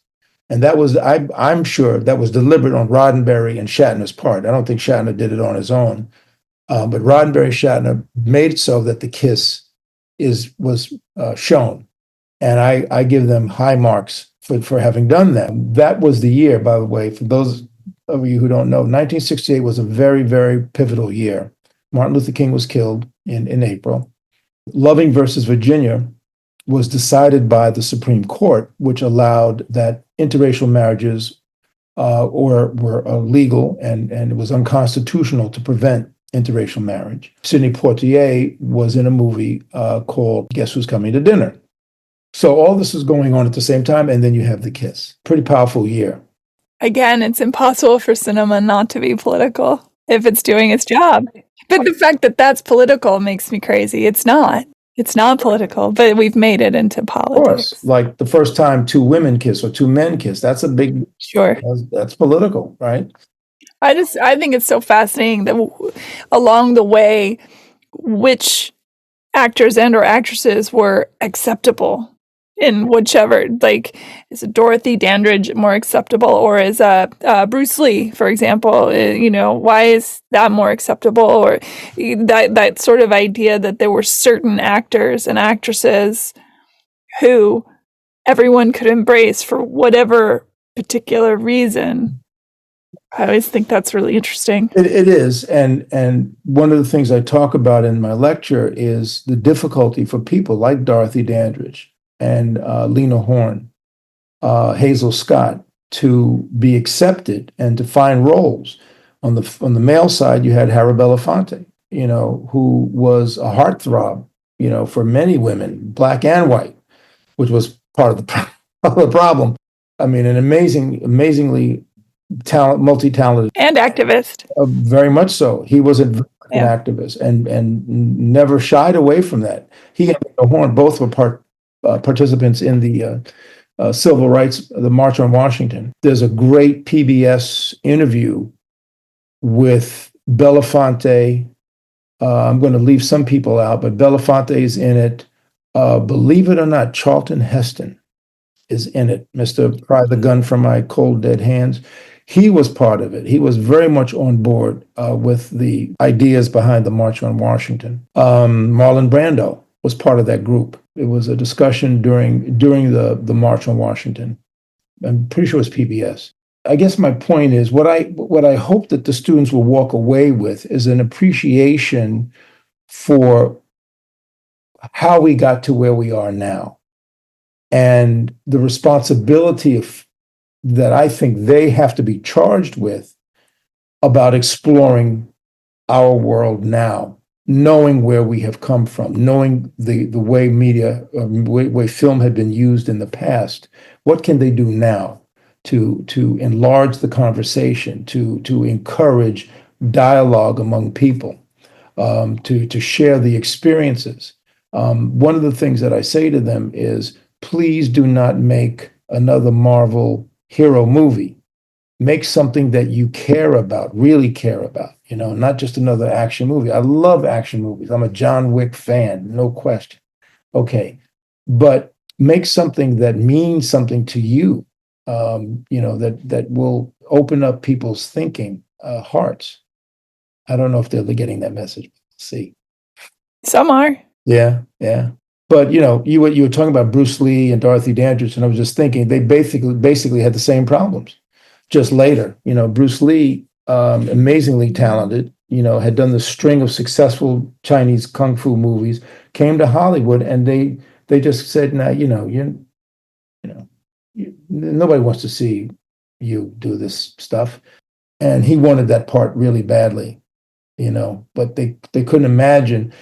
And that was, I'm sure that was deliberate on Roddenberry and Shatner's part. I don't think Shatner did it on his own. But Roddenberry and Shatner made it so that the kiss was shown. And I give them high marks for having done that. That was the year, by the way, for those of you who don't know, 1968 was a very, very pivotal year. Martin Luther King was killed in April. Loving versus Virginia was decided by the Supreme Court, which allowed that interracial marriages were illegal and it was unconstitutional to prevent interracial marriage. Sidney Poitier was in a movie called Guess Who's Coming to Dinner? So all this is going on at the same time, and then you have the kiss. Pretty powerful year. Again, it's impossible for cinema not to be political. if it's doing its job. But the fact that that's political makes me crazy. It's not. It's not political, but we've made it into Of course, politics. like the first time two women kiss or two men kiss, that's a big, Sure. that's political, right? I think it's so fascinating that along the way, which actors and or actresses were acceptable in whichever, like, is Dorothy Dandridge more acceptable, or is Bruce Lee, for example, why is that more acceptable? Or that sort of idea that there were certain actors and actresses who everyone could embrace for whatever particular reason. I always think that's really interesting. It is, and one of the things I talk about in my lecture is the difficulty for people like Dorothy Dandridge and Lena Horne, Hazel Scott, to be accepted and to find roles. On the male side, you had Harry Belafonte, who was a heartthrob, for many women, black and white, which was part of the problem. I mean, an amazingly multi-talented and activist. Very much so. He was an activist and never shied away from that. He and Horn both were participants in the civil rights, the March on Washington. There's a great PBS interview with Belafonte. I'm going to leave some people out, but Belafonte is in it. Believe it or not, Charlton Heston is in it. Mr. Pry the Gun from My Cold Dead Hands. He was part of it. He was very much on board with the ideas behind the March on Washington. Marlon Brando was part of that group. It was a discussion during the March on Washington. I'm pretty sure it was PBS. I guess my point is what I hope that the students will walk away with is an appreciation for how we got to where we are now, and the responsibility that I think they have to be charged with about exploring our world now, knowing where we have come from, knowing the way media, way film had been used in the past. What can they do now to enlarge the conversation, to encourage dialogue among people, to share the experiences? One of the things that I say to them is, please do not make another Marvel hero movie. Make something that you care about, really care about, not just another action movie. I love action movies. I'm a John Wick fan, no question. Okay. But make something that means something to you, that will open up people's thinking, hearts. I don't know if they're getting that message. Let's see. Some are. Yeah. But you were talking about Bruce Lee and Dorothy Dandridge, and I was just thinking they basically had the same problems. Just later, Bruce Lee, amazingly talented, had done the string of successful Chinese kung fu movies, came to Hollywood, and they just said, "No, nobody wants to see you do this stuff," and he wanted that part really badly, but they couldn't imagine.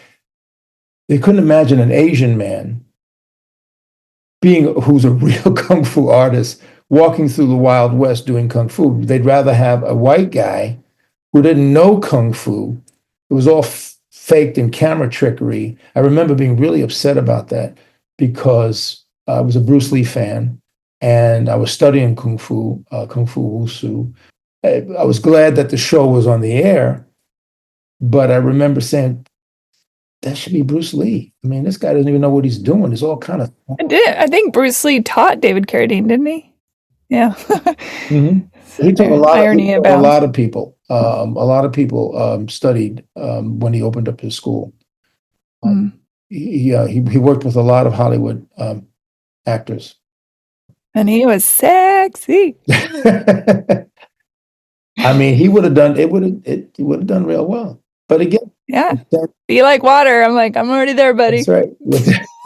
They couldn't imagine an Asian man who's a real kung fu artist walking through the Wild West doing kung fu. They'd rather have a white guy who didn't know kung fu. It was all faked and camera trickery. I remember being really upset about that because I was a Bruce Lee fan and I was studying kung fu wushu. I was glad that the show was on the air, but I remember saying, that should be Bruce Lee. I mean, this guy doesn't even know what he's doing. It's all kind of. I think Bruce Lee taught David Carradine, didn't he? Yeah. Mm-hmm. He taught a lot of people. A lot of people studied when he opened up his school. He worked with a lot of Hollywood actors. And he was sexy. I mean, he would have done it. He would have done real well. But again, yeah, be like water. I'm already there, buddy. That's right.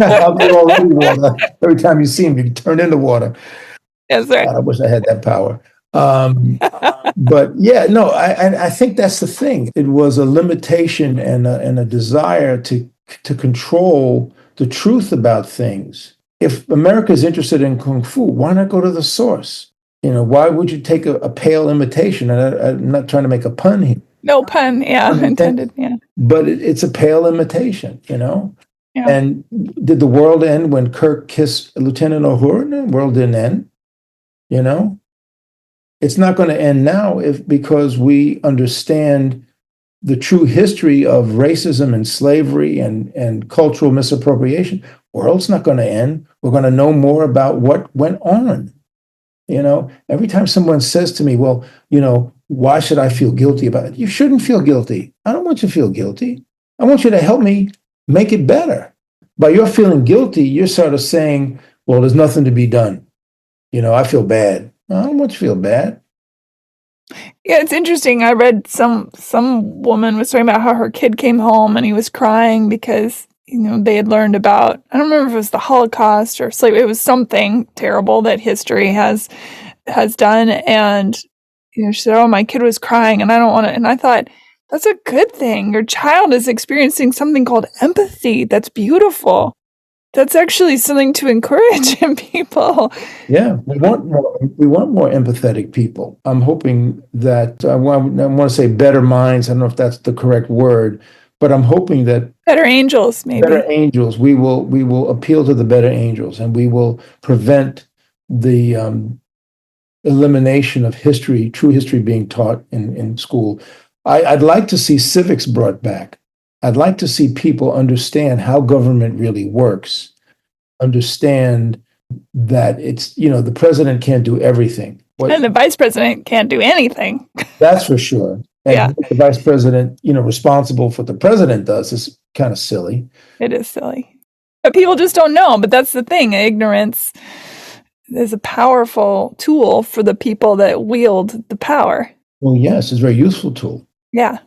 I'll be already water. Every time you see him, you turn into water. That's right. God, I wish I had that power. But yeah, no, I think that's the thing. It was a limitation and a desire to control the truth about things. If America is interested in kung fu, why not go to the source? Why would you take a pale imitation? And I'm not trying to make a pun here. No pun, yeah, intended, yeah. But it's a pale imitation, Yeah. And did the world end when Kirk kissed Lieutenant Uhura? No, the world didn't end, you know? It's not going to end now because we understand the true history of racism and slavery and cultural misappropriation. World's not going to end. We're going to know more about what went on. Every time someone says to me, well, why should I feel guilty about it? You shouldn't feel guilty. I don't want you to feel guilty. I want you to help me make it better. By your feeling guilty, you're sort of saying, well, there's nothing to be done. I feel bad. I don't want you to feel bad. Yeah, it's interesting. I read some woman was talking about how her kid came home and he was crying because they had learned about, I don't remember if it was the Holocaust or slavery. It was something terrible that history has done. And she said, "Oh, my kid was crying, and I don't want to." And I thought, that's a good thing. Your child is experiencing something called empathy. That's beautiful. That's actually something to encourage in people. Yeah, we want more empathetic people. I'm hoping that I want to say better minds. I don't know if that's the correct word, but I'm hoping that better angels, maybe. Better angels. We will appeal to the better angels, and we will prevent the elimination of history, true history, being taught in school. I'd like to see civics brought back. I'd like to see people understand how government really works. Understand that it's, the president can't do everything. And the vice president can't do anything. That's for sure. And Yeah. the vice president, responsible for what the president does is kind of silly. It is silly. But people just don't know. But that's the thing. Ignorance is a powerful tool for the people that wield the power. Well, yes, it's a very useful tool. Yeah.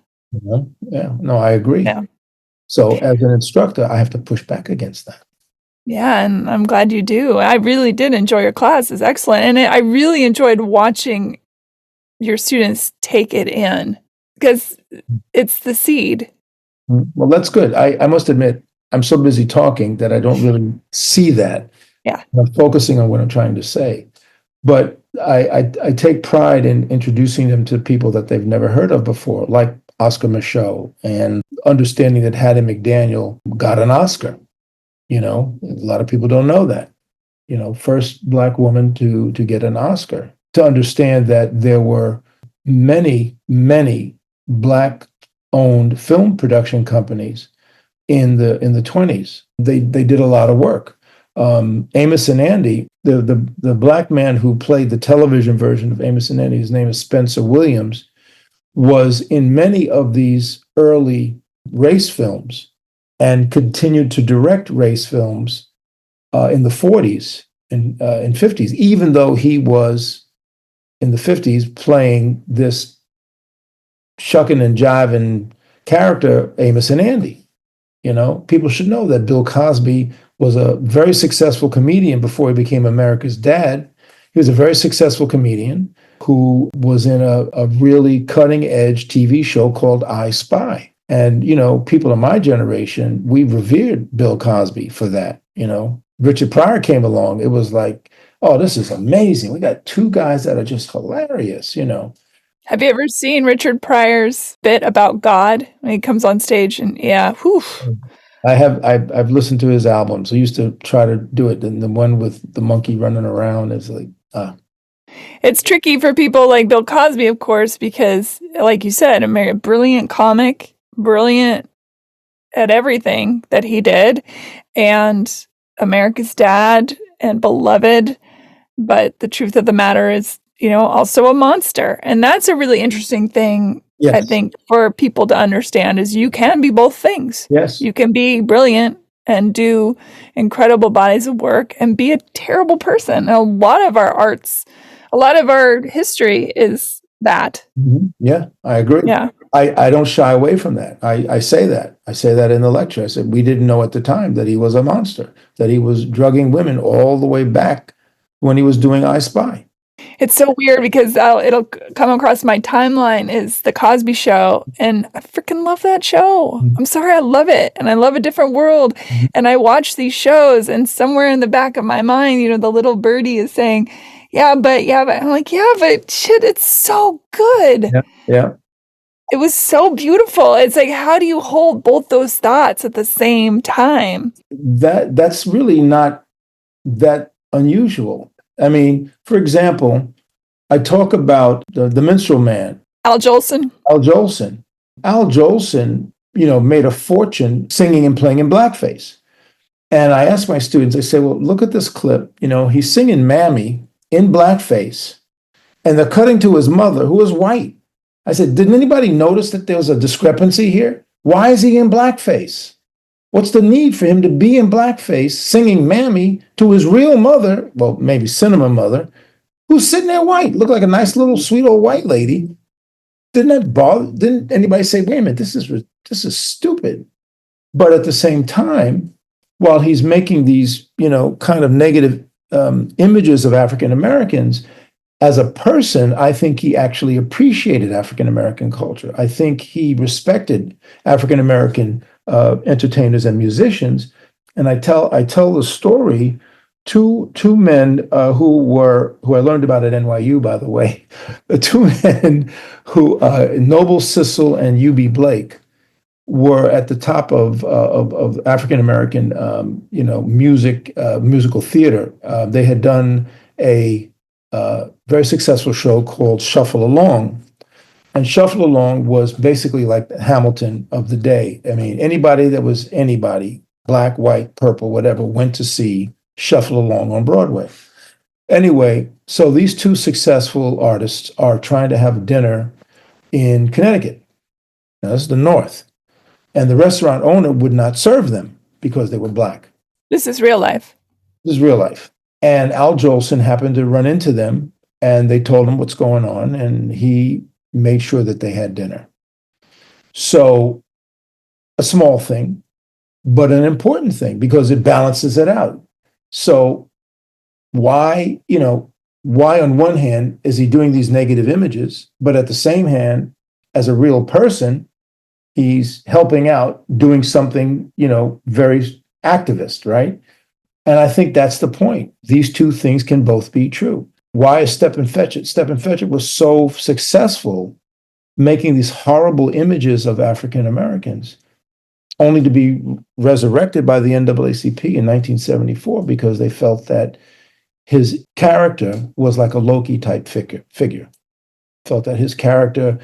Yeah. No, I agree. Yeah. So as an instructor, I have to push back against that. Yeah, and I'm glad you do. I really did enjoy your class. It's excellent. And I really enjoyed watching your students take it in because it's the seed. Well, that's good. I must admit, I'm so busy talking that I don't really see that. Yeah. I'm focusing on what I'm trying to say. But I take pride in introducing them to people that they've never heard of before, like Oscar Micheaux, and understanding that Hattie McDaniel got an Oscar. A lot of people don't know that. First Black woman to get an Oscar. To understand that there were many, many Black-owned film production companies in the 20s. They did a lot of work. Amos and Andy, the Black man who played the television version of Amos and Andy, his name is Spencer Williams, was in many of these early race films and continued to direct race films in the 40s and 50s, even though he was in the 50s playing this shucking and jiving character, Amos and Andy. People should know that Bill Cosby was a very successful comedian before he became America's Dad. He was a very successful comedian who was in a really cutting edge TV show called I Spy. And, people of my generation, we revered Bill Cosby for that. Richard Pryor came along. It was like, oh, this is amazing. We got two guys that are just hilarious, Have you ever seen Richard Pryor's bit about God when he comes on stage? And yeah, whew. I have. I've listened to his albums. I used to try to do it. And the one with the monkey running around is like, It's tricky for people like Bill Cosby, of course, because like you said, a brilliant comic, brilliant at everything that he did, and America's Dad and beloved. But the truth of the matter is, also a monster. And that's a really interesting thing, yes, I think, for people to understand is you can be both things. Yes. You can be brilliant and do incredible bodies of work and be a terrible person. A lot of our arts, a lot of our history is that. Mm-hmm. Yeah, I agree. Yeah. I don't shy away from that. I say that. I say that in the lecture. I said, we didn't know at the time that he was a monster, that he was drugging women all the way back when he was doing I Spy. It's so weird because it'll come across my timeline is The Cosby Show, and I freaking love that show. Mm-hmm. I'm sorry, I love it, and I love A Different World, mm-hmm, and I watch these shows, and somewhere in the back of my mind, the little birdie is saying, yeah, but I'm like, yeah, but shit, it's so good. Yeah. It was so beautiful. It's like, how do you hold both those thoughts at the same time? That's really not that unusual. I mean, for example, I talk about the minstrel man, Al Jolson. Al Jolson. Al Jolson, made a fortune singing and playing in blackface. And I ask my students, I say, well, look at this clip. He's singing Mammy in blackface, and they're cutting to his mother, who is white. I said, didn't anybody notice that there was a discrepancy here? Why is he in blackface? What's the need for him to be in blackface singing Mammy to his real mother, well, maybe cinema mother, who's sitting there white, looked like a nice little sweet old white lady? Didn't that bother? Didn't anybody say, wait a minute, this is stupid? But at the same time, while he's making these, kind of negative images of African Americans, as a person, I think he actually appreciated African American culture. I think he respected African American entertainers and musicians. And I tell the story. Two men who I learned about at NYU, by the way, the two men who Noble Sissel and U.B. Blake were at the top of African American musical theater. They had done a very successful show called Shuffle Along. And Shuffle Along was basically like the Hamilton of the day. I mean, anybody, black, white, purple, whatever, went to see Shuffle Along on Broadway. Anyway, so these two successful artists are trying to have dinner in Connecticut. Now, this is the North. And the restaurant owner would not serve them because they were black. This is real life. This is real life. And Al Jolson happened to run into them, and they told him what's going on, and he made sure that they had dinner. So, a small thing, but an important thing because it balances it out. So, why on one hand is he doing these negative images, but at the same hand, as a real person, he's helping out, doing something, very activist, right? And I think that's the point. These two things can both be true. Why is Step and Fetch It? Step and Fetch It was so successful making these horrible images of African Americans, only to be resurrected by the NAACP in 1974 because they felt that his character was like a Loki type figure. Felt that his character,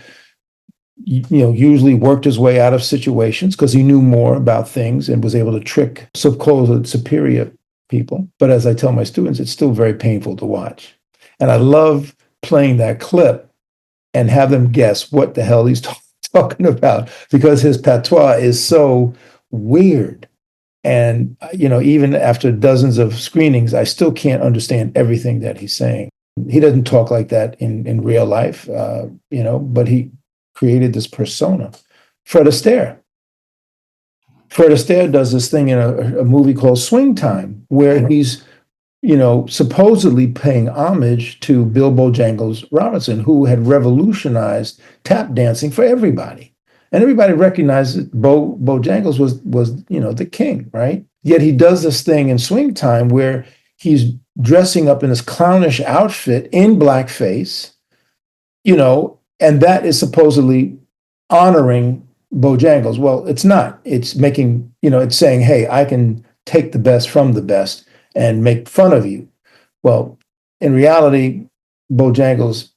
usually worked his way out of situations because he knew more about things and was able to trick supposed superior people. But as I tell my students, it's still very painful to watch. And I love playing that clip and have them guess what the hell he's talking about because his patois is so weird. And, even after dozens of screenings, I still can't understand everything that he's saying. He doesn't talk like that in real life, but he created this persona. Fred Astaire. Fred Astaire does this thing in a movie called Swing Time, where he's, supposedly paying homage to Bill Bojangles Robinson, who had revolutionized tap dancing for everybody. And everybody recognized that Bojangles was the king, right? Yet he does this thing in Swing Time where he's dressing up in this clownish outfit in blackface, and that is supposedly honoring Bojangles. Well, it's not. It's making, it's saying, hey, I can take the best from the best and make fun of you. Well, in reality, Bojangles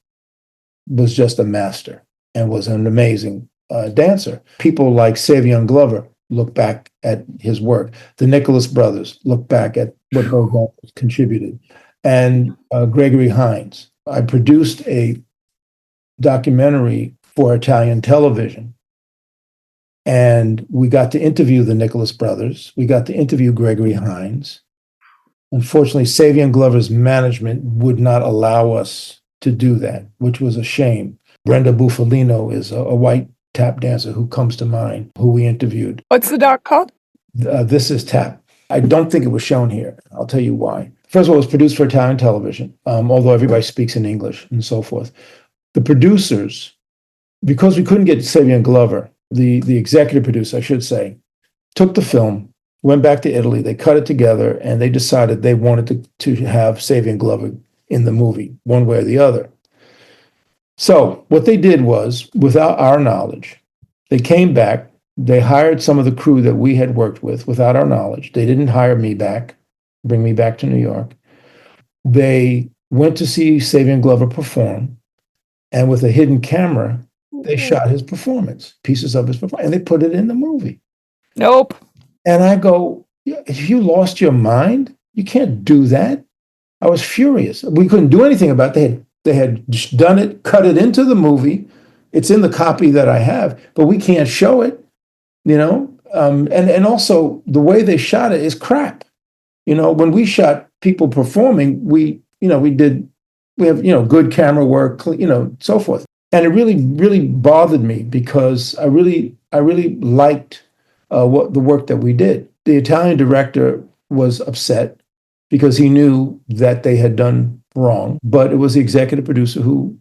was just a master and was an amazing dancer. People like Savion Glover look back at his work. The Nicholas brothers look back at what Bojangles contributed. And Gregory Hines. I produced a documentary for Italian television. And we got to interview the Nicholas brothers. We got to interview Gregory Hines. Unfortunately, Savion Glover's management would not allow us to do that, which was a shame. Brenda Bufalino is a white tap dancer who comes to mind, who we interviewed. What's the doc called? This is Tap. I don't think it was shown here. I'll tell you why. First of all, it was produced for Italian television, although everybody speaks in English and so forth. The producers, because we couldn't get Savion Glover, the executive producer, I should say, took the film, went back to Italy, they cut it together, and they decided they wanted to have Savion Glover in the movie, one way or the other. So what they did was, without our knowledge, they came back, they hired some of the crew that we had worked with without our knowledge. They didn't hire me back, bring me back to New York. They went to see Savion Glover perform, and with a hidden camera, they shot his performance, pieces of his performance, and they put it in the movie. Nope. And I go, "Have you lost your mind? You can't do that." I was furious. We couldn't do anything about it. They had done it, cut it into the movie. It's in the copy that I have, but we can't show it, you know? And also the way they shot it is crap. You know, when we shot people performing, we have good camera work, so forth. And it really, really bothered me because I really liked what the work that we did. The Italian director was upset because he knew that they had done wrong, but it was the executive producer who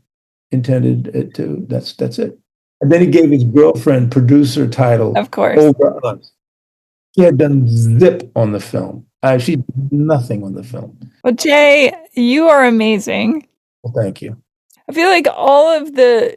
intended it to. That's it. And then he gave his girlfriend producer title. Of course. Over us. She had done zip on the film. She did nothing on the film. Well, Jay, you are amazing. Well, thank you. I feel like all of the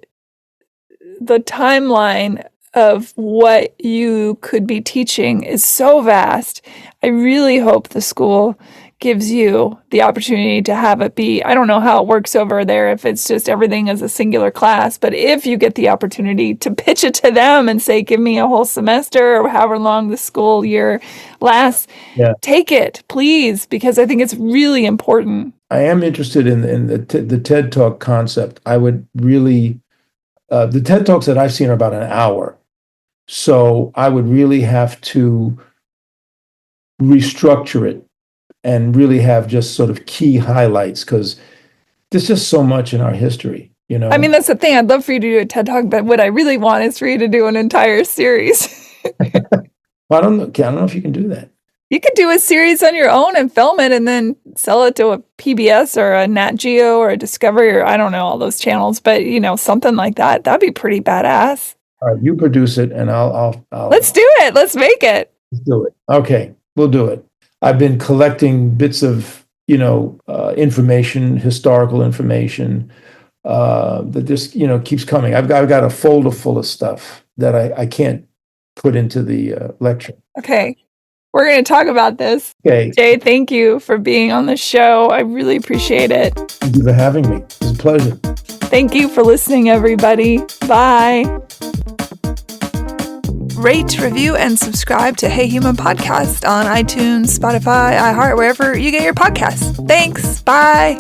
timeline of what you could be teaching is so vast. I really hope the school gives you the opportunity to have it be, I don't know how it works over there, if it's just everything as a singular class, but if you get the opportunity to pitch it to them and say, give me a whole semester or however long the school year lasts, take it, please, because I think it's really important. I am interested in the TED Talk concept. I would really, the TED Talks that I've seen are about an hour. So I would really have to restructure it and really have just sort of key highlights because there's just so much in our history, you know? I mean, that's the thing. I'd love for you to do a TED Talk, but what I really want is for you to do an entire series. Well, I don't know if you can do that. You could do a series on your own and film it and then sell it to a PBS or a Nat Geo or a Discovery or I don't know, all those channels, but something like that. That'd be pretty badass. All right, you produce it and I'll Let's do it. Let's make it. Let's do it. Okay, we'll do it. I've been collecting bits of, information, historical information that just, keeps coming. I've got a folder full of stuff that I can't put into the lecture. Okay. We're going to talk about this. Okay. Jay, thank you for being on the show. I really appreciate it. Thank you for having me. It's a pleasure. Thank you for listening, everybody. Bye. Rate, review, and subscribe to Hey Human Podcast on iTunes, Spotify, iHeart, wherever you get your podcasts. Thanks. Bye.